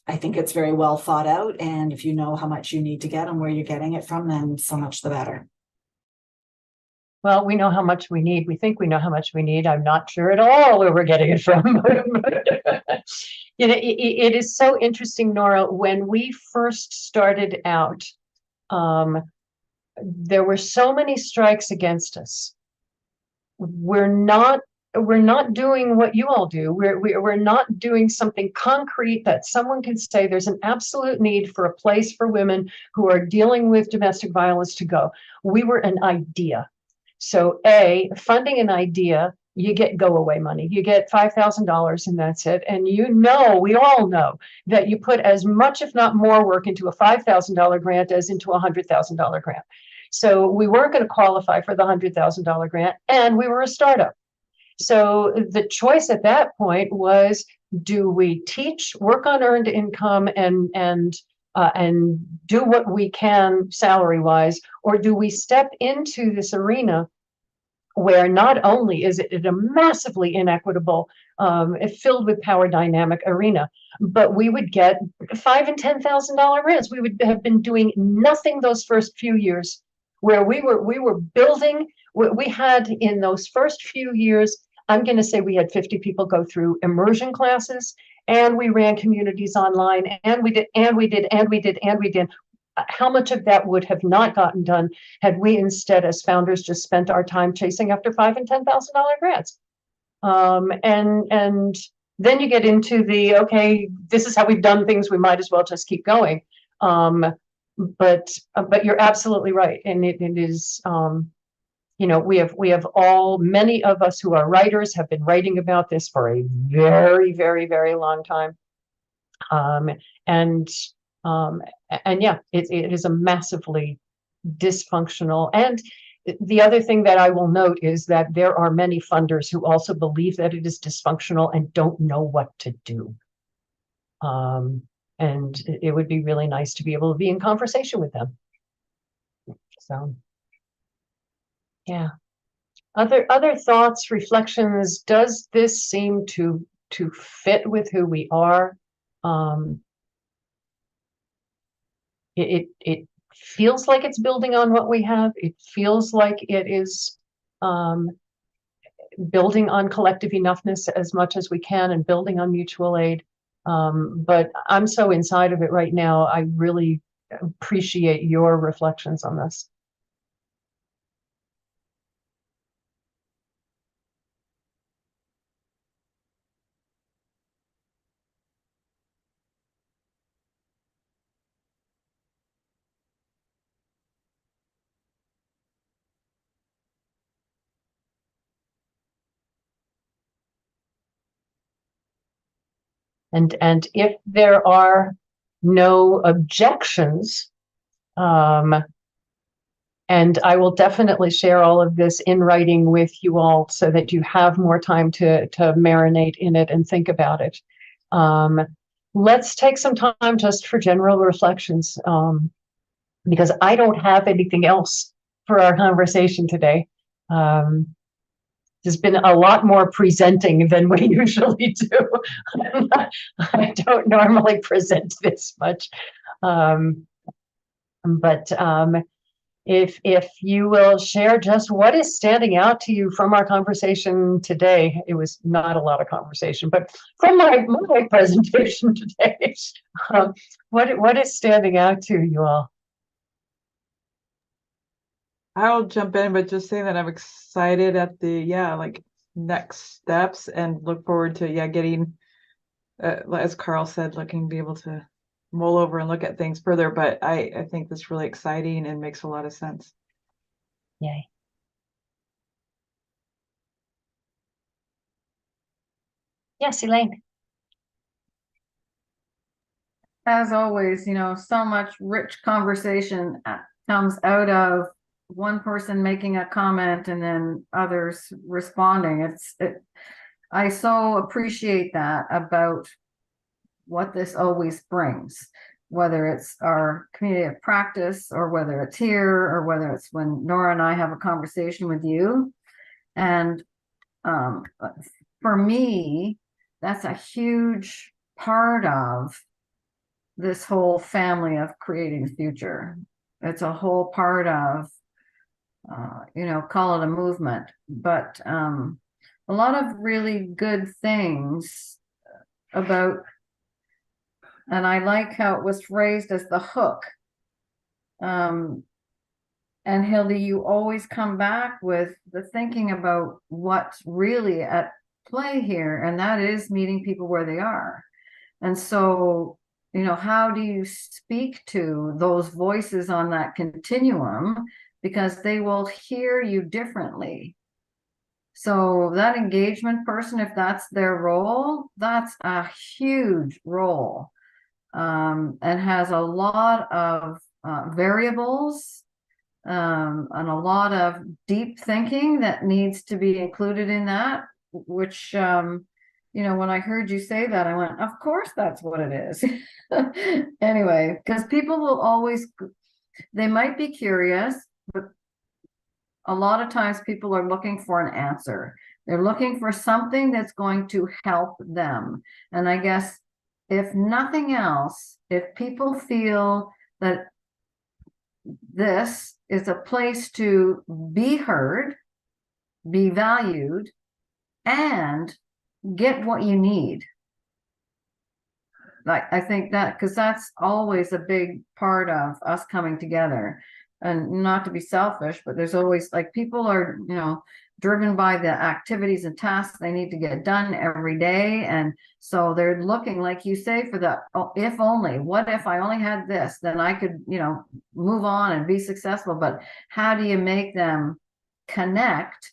I think it's very well thought out. And if you know how much you need to get and where you're getting it from, then so much the better.
Well, we know how much we need. We think we know how much we need. I'm not sure at all where we're getting it from. It is so interesting, Nora. When we first started out, there were so many strikes against us. We're not doing what you all do. We're not doing something concrete that someone can say there's an absolute need for a place for women who are dealing with domestic violence to go. We were an idea. So funding an idea, you get go away money. You get $5,000 and that's it. And we all know that you put as much, if not more, work into a $5,000 grant as into a $100,000 grant. So we weren't going to qualify for the $100,000 grant, and we were a startup. So the choice at that point was, do we teach, work on earned income, and do what we can salary-wise, or do we step into this arena where not only is it a massively inequitable, filled with power dynamic arena, but we would get $5,000 and $10,000 grants. We would have been doing nothing those first few years, where we were building. We had, in those first few years, I'm going to say we had 50 people go through immersion classes, and we ran communities online, and we did. How much of that would have not gotten done had we instead, as founders, just spent our time chasing after $5,000 and $10,000 grants? And then you get into the, okay, this is how we've done things, we might as well just keep going. But you're absolutely right, and it is, we have many of us who are writers have been writing about this for a very, very, very long time. And yeah, it is a massively dysfunctional. And the other thing that I will note is that there are many funders who also believe that it is dysfunctional and don't know what to do. And it would be really nice to be able to be in conversation with them. So, yeah. Other thoughts, reflections? Does this seem to fit with who we are? It feels like it's building on what we have. It feels like it is building on collective enoughness as much as we can, and building on mutual aid. But I'm so inside of it right now. I really appreciate your reflections on this. And if there are no objections, and I will definitely share all of this in writing with you all so that you have more time to marinate in it and think about it. Let's take some time just for general reflections, because I don't have anything else for our conversation today. There's been a lot more presenting than we usually do. I don't normally present this much. But if you will share just what is standing out to you from our conversation today. It was not a lot of conversation, but from my presentation today, what is standing out to you all?
I'll jump in, but just saying that I'm excited at the like next steps and look forward to getting, as Carl said, be able to mull over and look at things further. But I think that's really exciting and makes a lot of sense.
Yay. Yes, Elaine.
As always, so much rich conversation comes out of one person making a comment and then others responding. I so appreciate that about what this always brings, whether it's our community of practice or whether it's here or whether it's when Nora and I have a conversation with you. And for me, that's a huge part of this whole family of creating the future. It's a whole part of call it a movement, but a lot of really good things about, and I like how it was phrased as the hook. And Hildy, you always come back with the thinking about what's really at play here, and that is meeting people where they are. And so, how do you speak to those voices on that continuum? Because they will hear you differently. So that engagement person, if that's their role, that's a huge role, and has a lot of variables and a lot of deep thinking that needs to be included in that, which, when I heard you say that, I went, of course, that's what it is. Anyway, because people will always, they might be curious, but a lot of times people are looking for an answer. They're looking for something that's going to help them. And I guess if nothing else, if people feel that this is a place to be heard, be valued, and get what you need. I think that, because that's always a big part of us coming together. And not to be selfish, but there's always, people are, driven by the activities and tasks they need to get done every day. And so they're looking, like you say, for the, if only, what if I only had this, then I could, move on and be successful. But how do you make them connect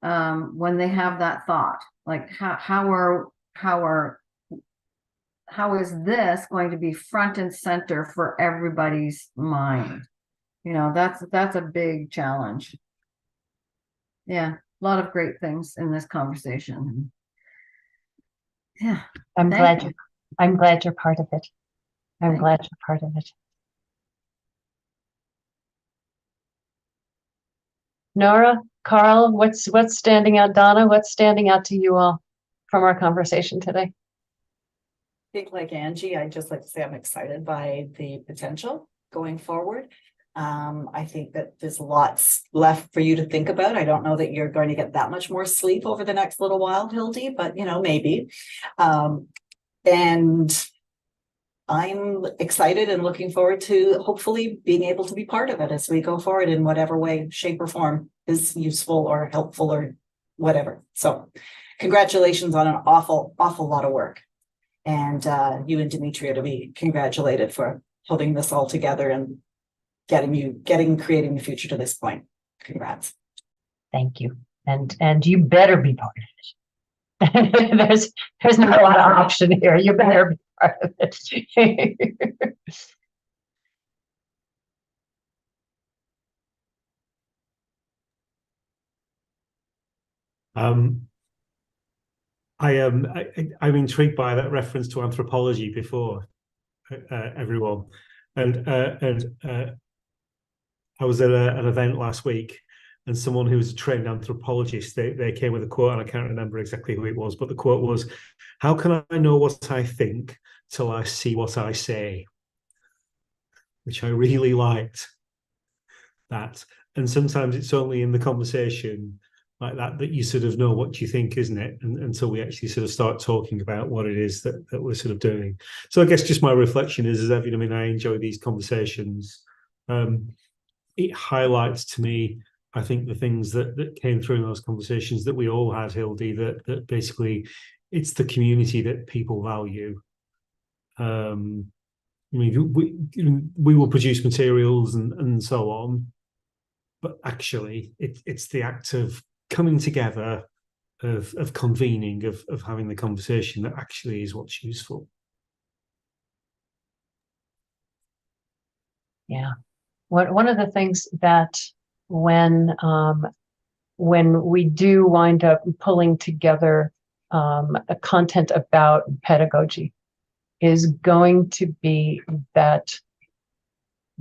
when they have that thought? Like how is this going to be front and center for everybody's mind? That's a big challenge. Yeah, a lot of great things in this conversation. Yeah,
I'm glad you're part of it. I'm glad you're part of it. Nora, Carl, what's standing out? Donna, what's standing out to you all from our conversation today?
I think, like Angie, I'd just like to say I'm excited by the potential going forward. I think that there's lots left for you to think about. I don't know that you're going to get that much more sleep over the next little while, Hildy, but maybe. And I'm excited and looking forward to hopefully being able to be part of it as we go forward in whatever way, shape, or form is useful or helpful or whatever. So congratulations on an awful lot of work. And you and Dimitri are to be congratulated for holding this all together and creating the future to this point. Congrats.
Thank you. And you better be part of it. there's not a lot of option here. You better be part of it.
I'm intrigued by that reference to anthropology before, everyone, and I was at an event last week, and someone who was a trained anthropologist, they came with a quote, and I can't remember exactly who it was, but the quote was, "How can I know what I think till I see what I say?" Which I really liked that. And sometimes it's only in the conversation like that that you sort of know what you think, isn't it? And until we actually sort of start talking about what it is that we're sort of doing. So I guess just my reflection is that, I mean, I enjoy these conversations. It highlights to me, I think, the things that came through in those conversations that we all had, Hildy, that basically it's the community that people value. I mean, we will produce materials and so on, but actually it's the act of coming together, of convening, of having the conversation that actually is what's useful.
Yeah. One of the things that when we do wind up pulling together a content about pedagogy is going to be that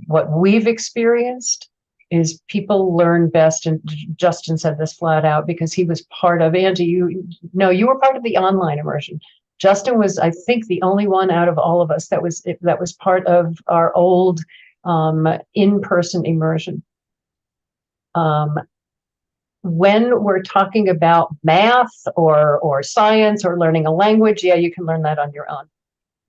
what we've experienced is people learn best, and Justin said this flat out because he was part of, Angie, you were part of the online immersion. Justin was, I think, the only one out of all of us that was part of our old in-person immersion. When we're talking about math or science or learning a language, yeah, you can learn that on your own.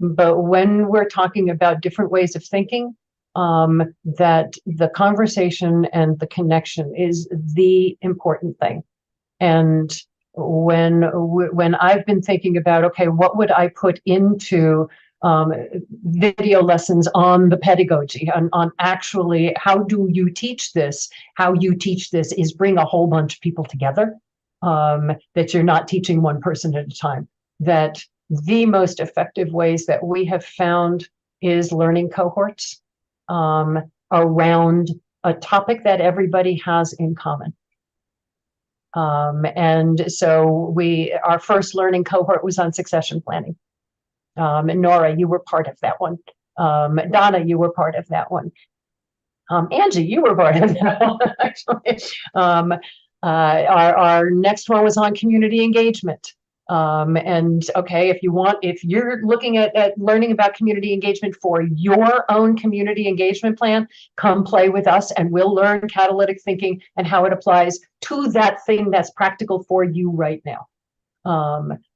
But when we're talking about different ways of thinking, that the conversation and the connection is the important thing. And when I've been thinking about, okay, what would I put into video lessons on the pedagogy, on actually how do you teach this? How you teach this is bring a whole bunch of people together, that you're not teaching one person at a time. That the most effective ways that we have found is learning cohorts around a topic that everybody has in common. And so our first learning cohort was on succession planning. And Nora, you were part of that one. Donna, you were part of that one. Angie, you were part of that one, actually. Our next one was on community engagement. And okay, if you're looking at learning about community engagement for your own community engagement plan, come play with us and we'll learn catalytic thinking and how it applies to that thing that's practical for you right now.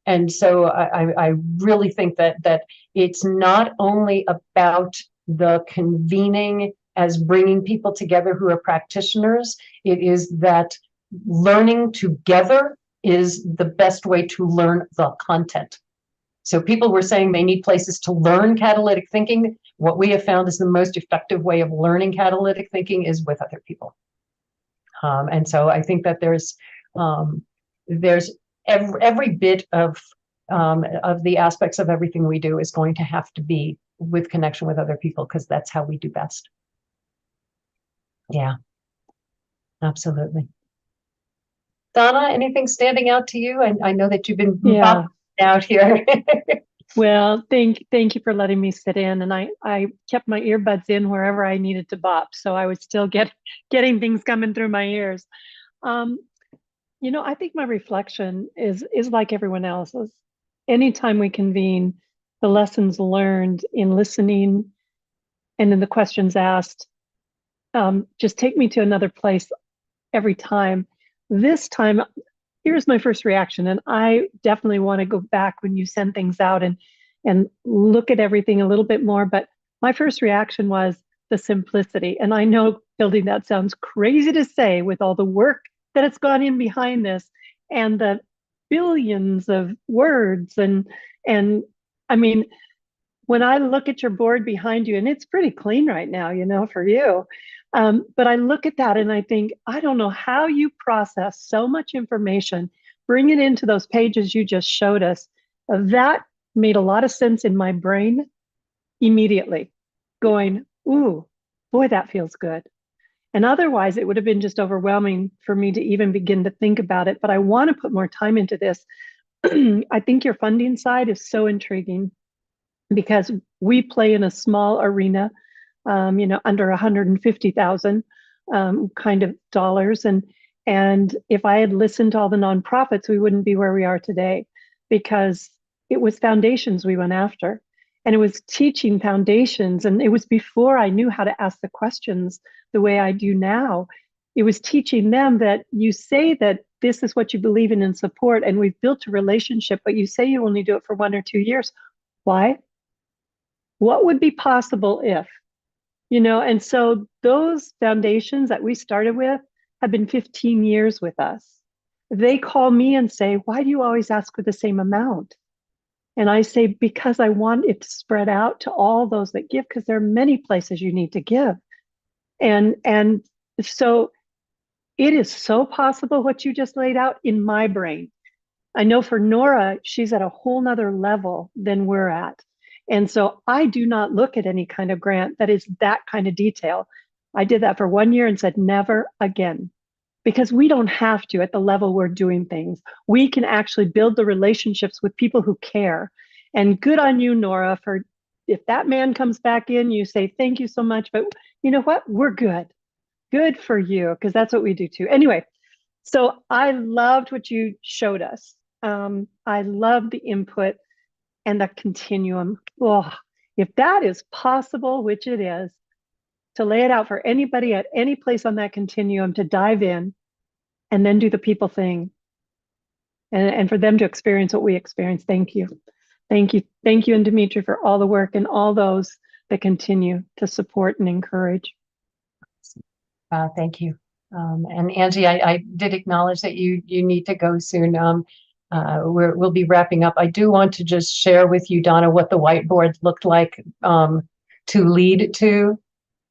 And so I really think that it's not only about the convening as bringing people together who are practitioners, it is that learning together is the best way to learn the content. So people were saying they need places to learn catalytic thinking. What we have found is the most effective way of learning catalytic thinking is with other people. And so I think that there's every bit of the aspects of everything we do is going to have to be with connection with other people, because that's how we do best. Yeah, absolutely. Donna, anything standing out to you? I know that you've been out here.
Well, thank you for letting me sit in, and I kept my earbuds in wherever I needed to bop, so I would still getting things coming through my ears. I think my reflection is like everyone else's. Anytime we convene, the lessons learned in listening and in the questions asked just take me to another place every time. This time, here's my first reaction, and I definitely want to go back when you send things out and look at everything a little bit more. But my first reaction was the simplicity. And I know, Hildy, that sounds crazy to say with all the work that has gone in behind this and the billions of words. And I mean, when I look at your board behind you, and it's pretty clean right now, for you. But I look at that and I think, I don't know how you process so much information bring it into those pages you just showed us, that made a lot of sense in my brain immediately, going, ooh, boy, that feels good. And otherwise, it would have been just overwhelming for me to even begin to think about it. But I want to put more time into this. I think your funding side is so intriguing because we play in a small arena, under 150,000 kind of dollars. And if I had listened to all the nonprofits, we wouldn't be where we are today, because it was foundations we went after. And it was teaching foundations. And it was before I knew how to ask the questions the way I do now. It was teaching them that you say that this is what you believe in and support, and we've built a relationship, but you say you only do it for 1 or 2 years. Why? What would be possible if? And so those foundations that we started with have been 15 years with us. They call me and say, why do you always ask for the same amount? And I say, because I want it to spread out to all those that give, because there are many places you need to give. And so it is so possible what you just laid out in my brain. I know for Nora, she's at a whole nother level than we're at. And so I do not look at any kind of grant that is that kind of detail. I did that for 1 year and said, never again, because we don't have to at the level we're doing things. We can actually build the relationships with people who care. And good on you, Nora, for if that man comes back in, you say, thank you so much. But you know what? We're good. Good for you, because that's what we do too. Anyway, so I loved what you showed us. I love the input and the continuum. Oh, if that is possible, which it is, to lay it out for anybody at any place on that continuum to dive in and then do the people thing, and for them to experience what we experience. Thank you. Thank you. Thank you, and Dimitri, for all the work and all those that continue to support and encourage.
Thank you. And Angie, I did acknowledge that you need to go soon. We'll be wrapping up. I do want to just share with you, Donna, what the whiteboard looked like to lead to.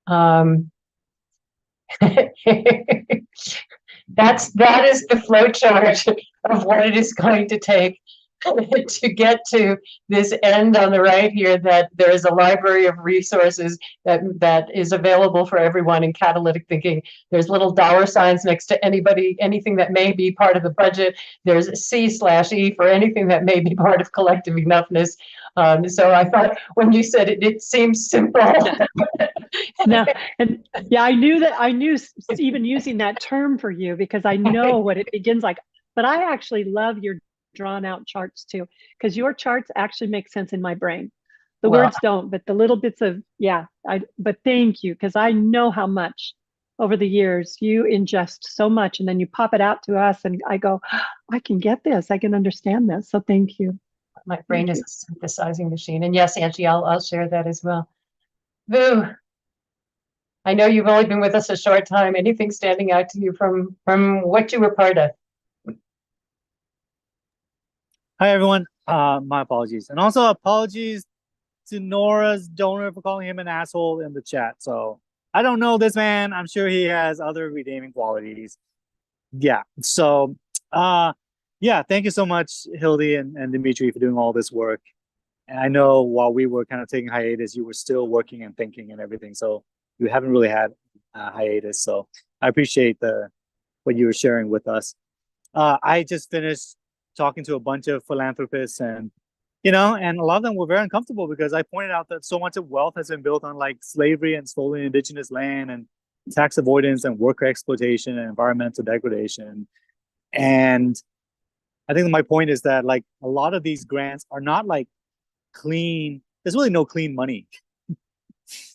That is the flow chart of what it is going to take to get to this end on the right here, that there is a library of resources that is available for everyone in catalytic thinking. There's little dollar signs next to anything that may be part of the budget. There's C/E for anything that may be part of collective enoughness. So I thought when you said it seems simple.
No, and yeah, I knew even using that term for you, because I know what it begins like. But I actually love your drawn out charts too, because your charts actually make sense in my brain. The words don't, but the little bits of, but thank you, because I know how much over the years you ingest so much, and then you pop it out to us, and I go, I can get this, I can understand this. So thank you.
My brain is a synthesizing machine. And yes, Angie, I'll share that as well. Vu, I know you've only been with us a short time. Anything standing out to you from what you were part of?
Hi, everyone. My apologies. And also apologies to Nora's donor for calling him an asshole in the chat. So I don't know this man. I'm sure he has other redeeming qualities. Yeah. So, yeah, thank you so much, Hildy and Dimitri, for doing all this work. And I know while we were kind of taking hiatus, you were still working and thinking and everything. So you haven't really had a hiatus. So I appreciate what you were sharing with us. I just finished talking to a bunch of philanthropists, and and a lot of them were very uncomfortable because I pointed out that so much of wealth has been built on like slavery and stolen indigenous land and tax avoidance and worker exploitation and environmental degradation. And I think my point is that like a lot of these grants are not like clean. There's really no clean money.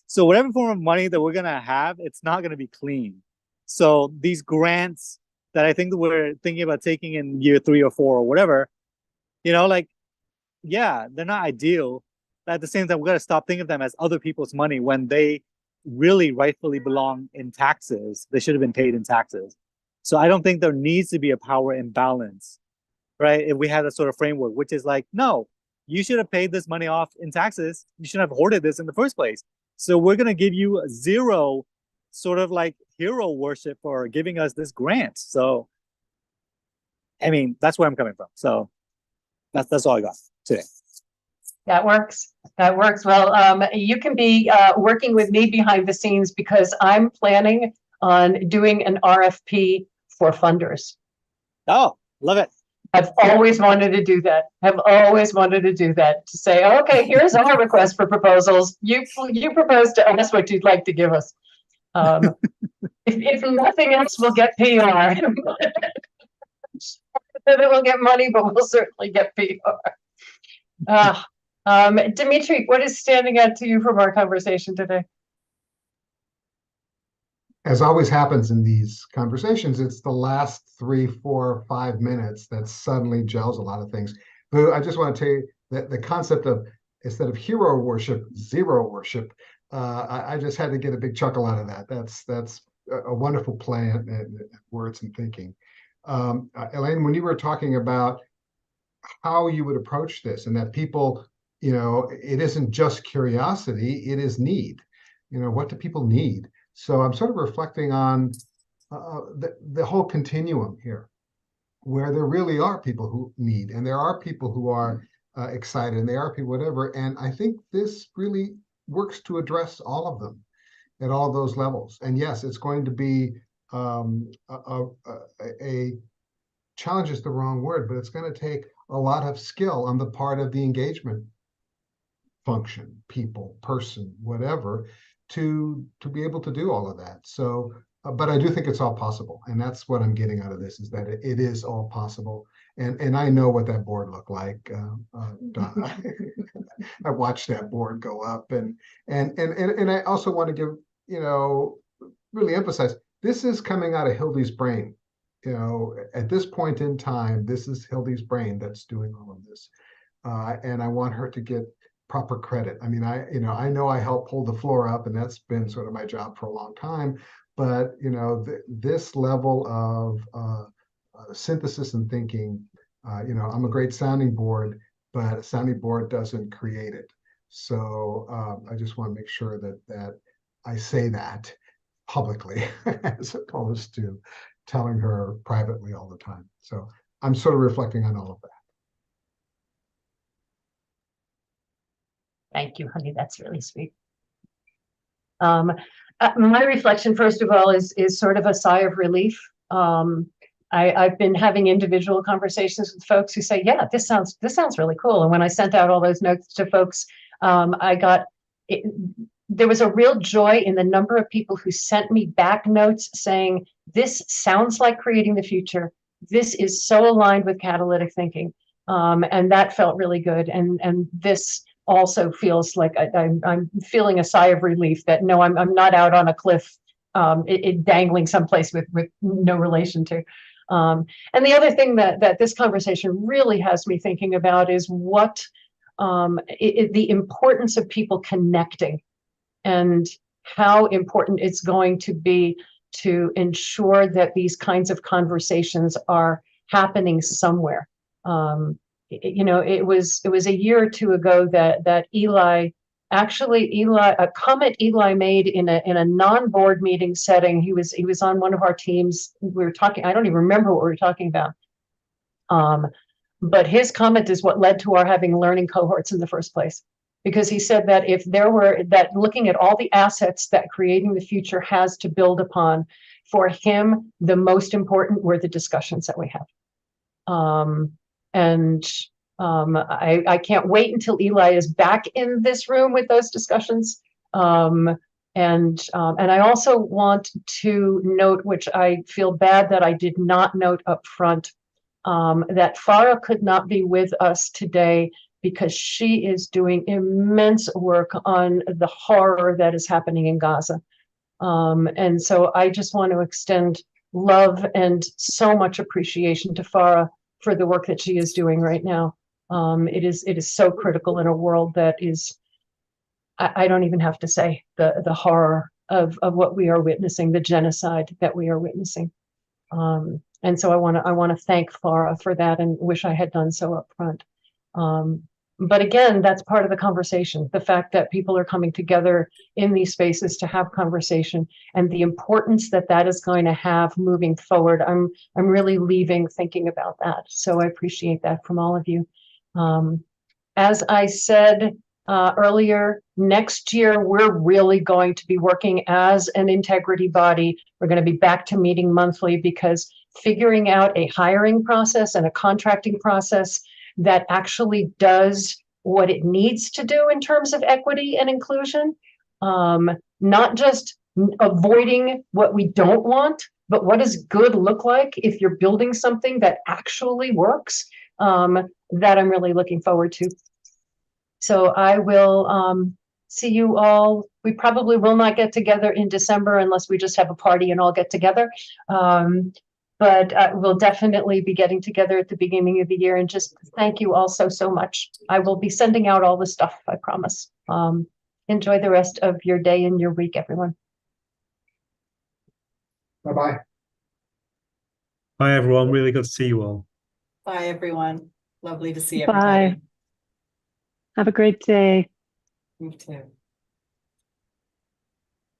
So whatever form of money that we're gonna have, it's not gonna be clean. So these grants that I think that we're thinking about taking in year 3 or 4 or whatever, like, yeah, they're not ideal. But at the same time, we got to stop thinking of them as other people's money when they really rightfully belong in taxes. They should have been paid in taxes. So I don't think there needs to be a power imbalance, right? If we have that sort of framework, which is like, no, you should have paid this money off in taxes. You shouldn't have hoarded this in the first place. So we're going to give you 0 sort of like hero worship for giving us this grant. So I mean, that's where I'm coming from. So that's all I got today.
That works. That works. Well, you can be working with me behind the scenes because I'm planning on doing an RFP for funders.
Oh, love it.
I've always wanted to do that. I've always wanted to do that, to say, okay, here's our request for proposals. You propose to us what you'd like to give us. If nothing else, we'll get PR. That we'll get money, but we'll certainly get PR. Dimitri, what is standing out to you from our conversation today?
As always happens in these conversations, it's the last 3, 4, 5 minutes that suddenly gels a lot of things. But I just want to tell you that the concept of, instead of hero worship, zero worship, I just had to get a big chuckle out of that. That's a wonderful play in words and thinking. Elaine, when you were talking about how you would approach this, and that people, it isn't just curiosity, it is need. What do people need? So I'm sort of reflecting on the whole continuum here, where there really are people who need, and there are people who are excited, and there are people whatever. And I think this really works to address all of them at all those levels. And yes, it's going to be a challenge is the wrong word, but it's going to take a lot of skill on the part of the engagement function, people, person, whatever, to be able to do all of that. So, but I do think it's all possible. And that's what I'm getting out of this, is that it is all possible. And I know what that board looked like. I watched that board go up, and I also want to give, really emphasize, this is coming out of Hildy's brain. At this point in time, this is Hildy's brain that's doing all of this. And I want her to get proper credit. I mean, I know I helped pull the floor up, and that's been sort of my job for a long time. But this level of synthesis and thinking, I'm a great sounding board, but a sounding board doesn't create it. So I just want to make sure that I say that publicly as opposed to telling her privately all the time. So I'm sort of reflecting on all of that.
Thank you, honey. That's really sweet. My reflection, first of all, is sort of a sigh of relief. I've been having individual conversations with folks who say, "Yeah, this sounds really cool." And when I sent out all those notes to folks, there was a real joy in the number of people who sent me back notes saying, "This sounds like creating the future. This is so aligned with catalytic thinking," and that felt really good. And this also feels like I'm feeling a sigh of relief that no, I'm not out on a cliff, dangling someplace with no relation to. And the other thing that this conversation really has me thinking about is what the importance of people connecting, and how important it's going to be to ensure that these kinds of conversations are happening somewhere. It was a year or two ago that a comment Eli made in a non-board meeting setting. He was on one of our teams. We were talking, I don't even remember what we were talking about. But his comment is what led to our having learning cohorts in the first place. Because he said that if there were, that looking at all the assets that creating the future has to build upon, for him, the most important were the discussions that we have. I can't wait until Eli is back in this room with those discussions. And I also want to note, which I feel bad that I did not note up front, that Farah could not be with us today because she is doing immense work on the horror that is happening in Gaza. And so I just want to extend love and so much appreciation to Farah for the work that she is doing right now. It is so critical in a world that is, I don't even have to say the horror of what we are witnessing, the genocide that we are witnessing. And so I want to thank Farah for that, and wish I had done so up front. But again, that's part of the conversation, the fact that people are coming together in these spaces to have conversation and the importance that that is going to have moving forward. I'm really leaving thinking about that. So I appreciate that from all of you. As I said earlier, next year, we're really going to be working as an integrity body. We're going to be back to meeting monthly because figuring out a hiring process and a contracting process that actually does what it needs to do in terms of equity and inclusion, not just avoiding what we don't want, but what does good look like if you're building something that actually works, that I'm really looking forward to. So I will see you all. We probably will not get together in December unless we just have a party and all get together. But we'll definitely be getting together at the beginning of the year, and just thank you all so much. I will be sending out all the stuff, I promise. Enjoy the rest of your day and your week, everyone.
Bye-bye.
Bye, everyone. Really good to see you all.
Bye, everyone. Lovely to see everybody.
Bye. Have a great day.
You too.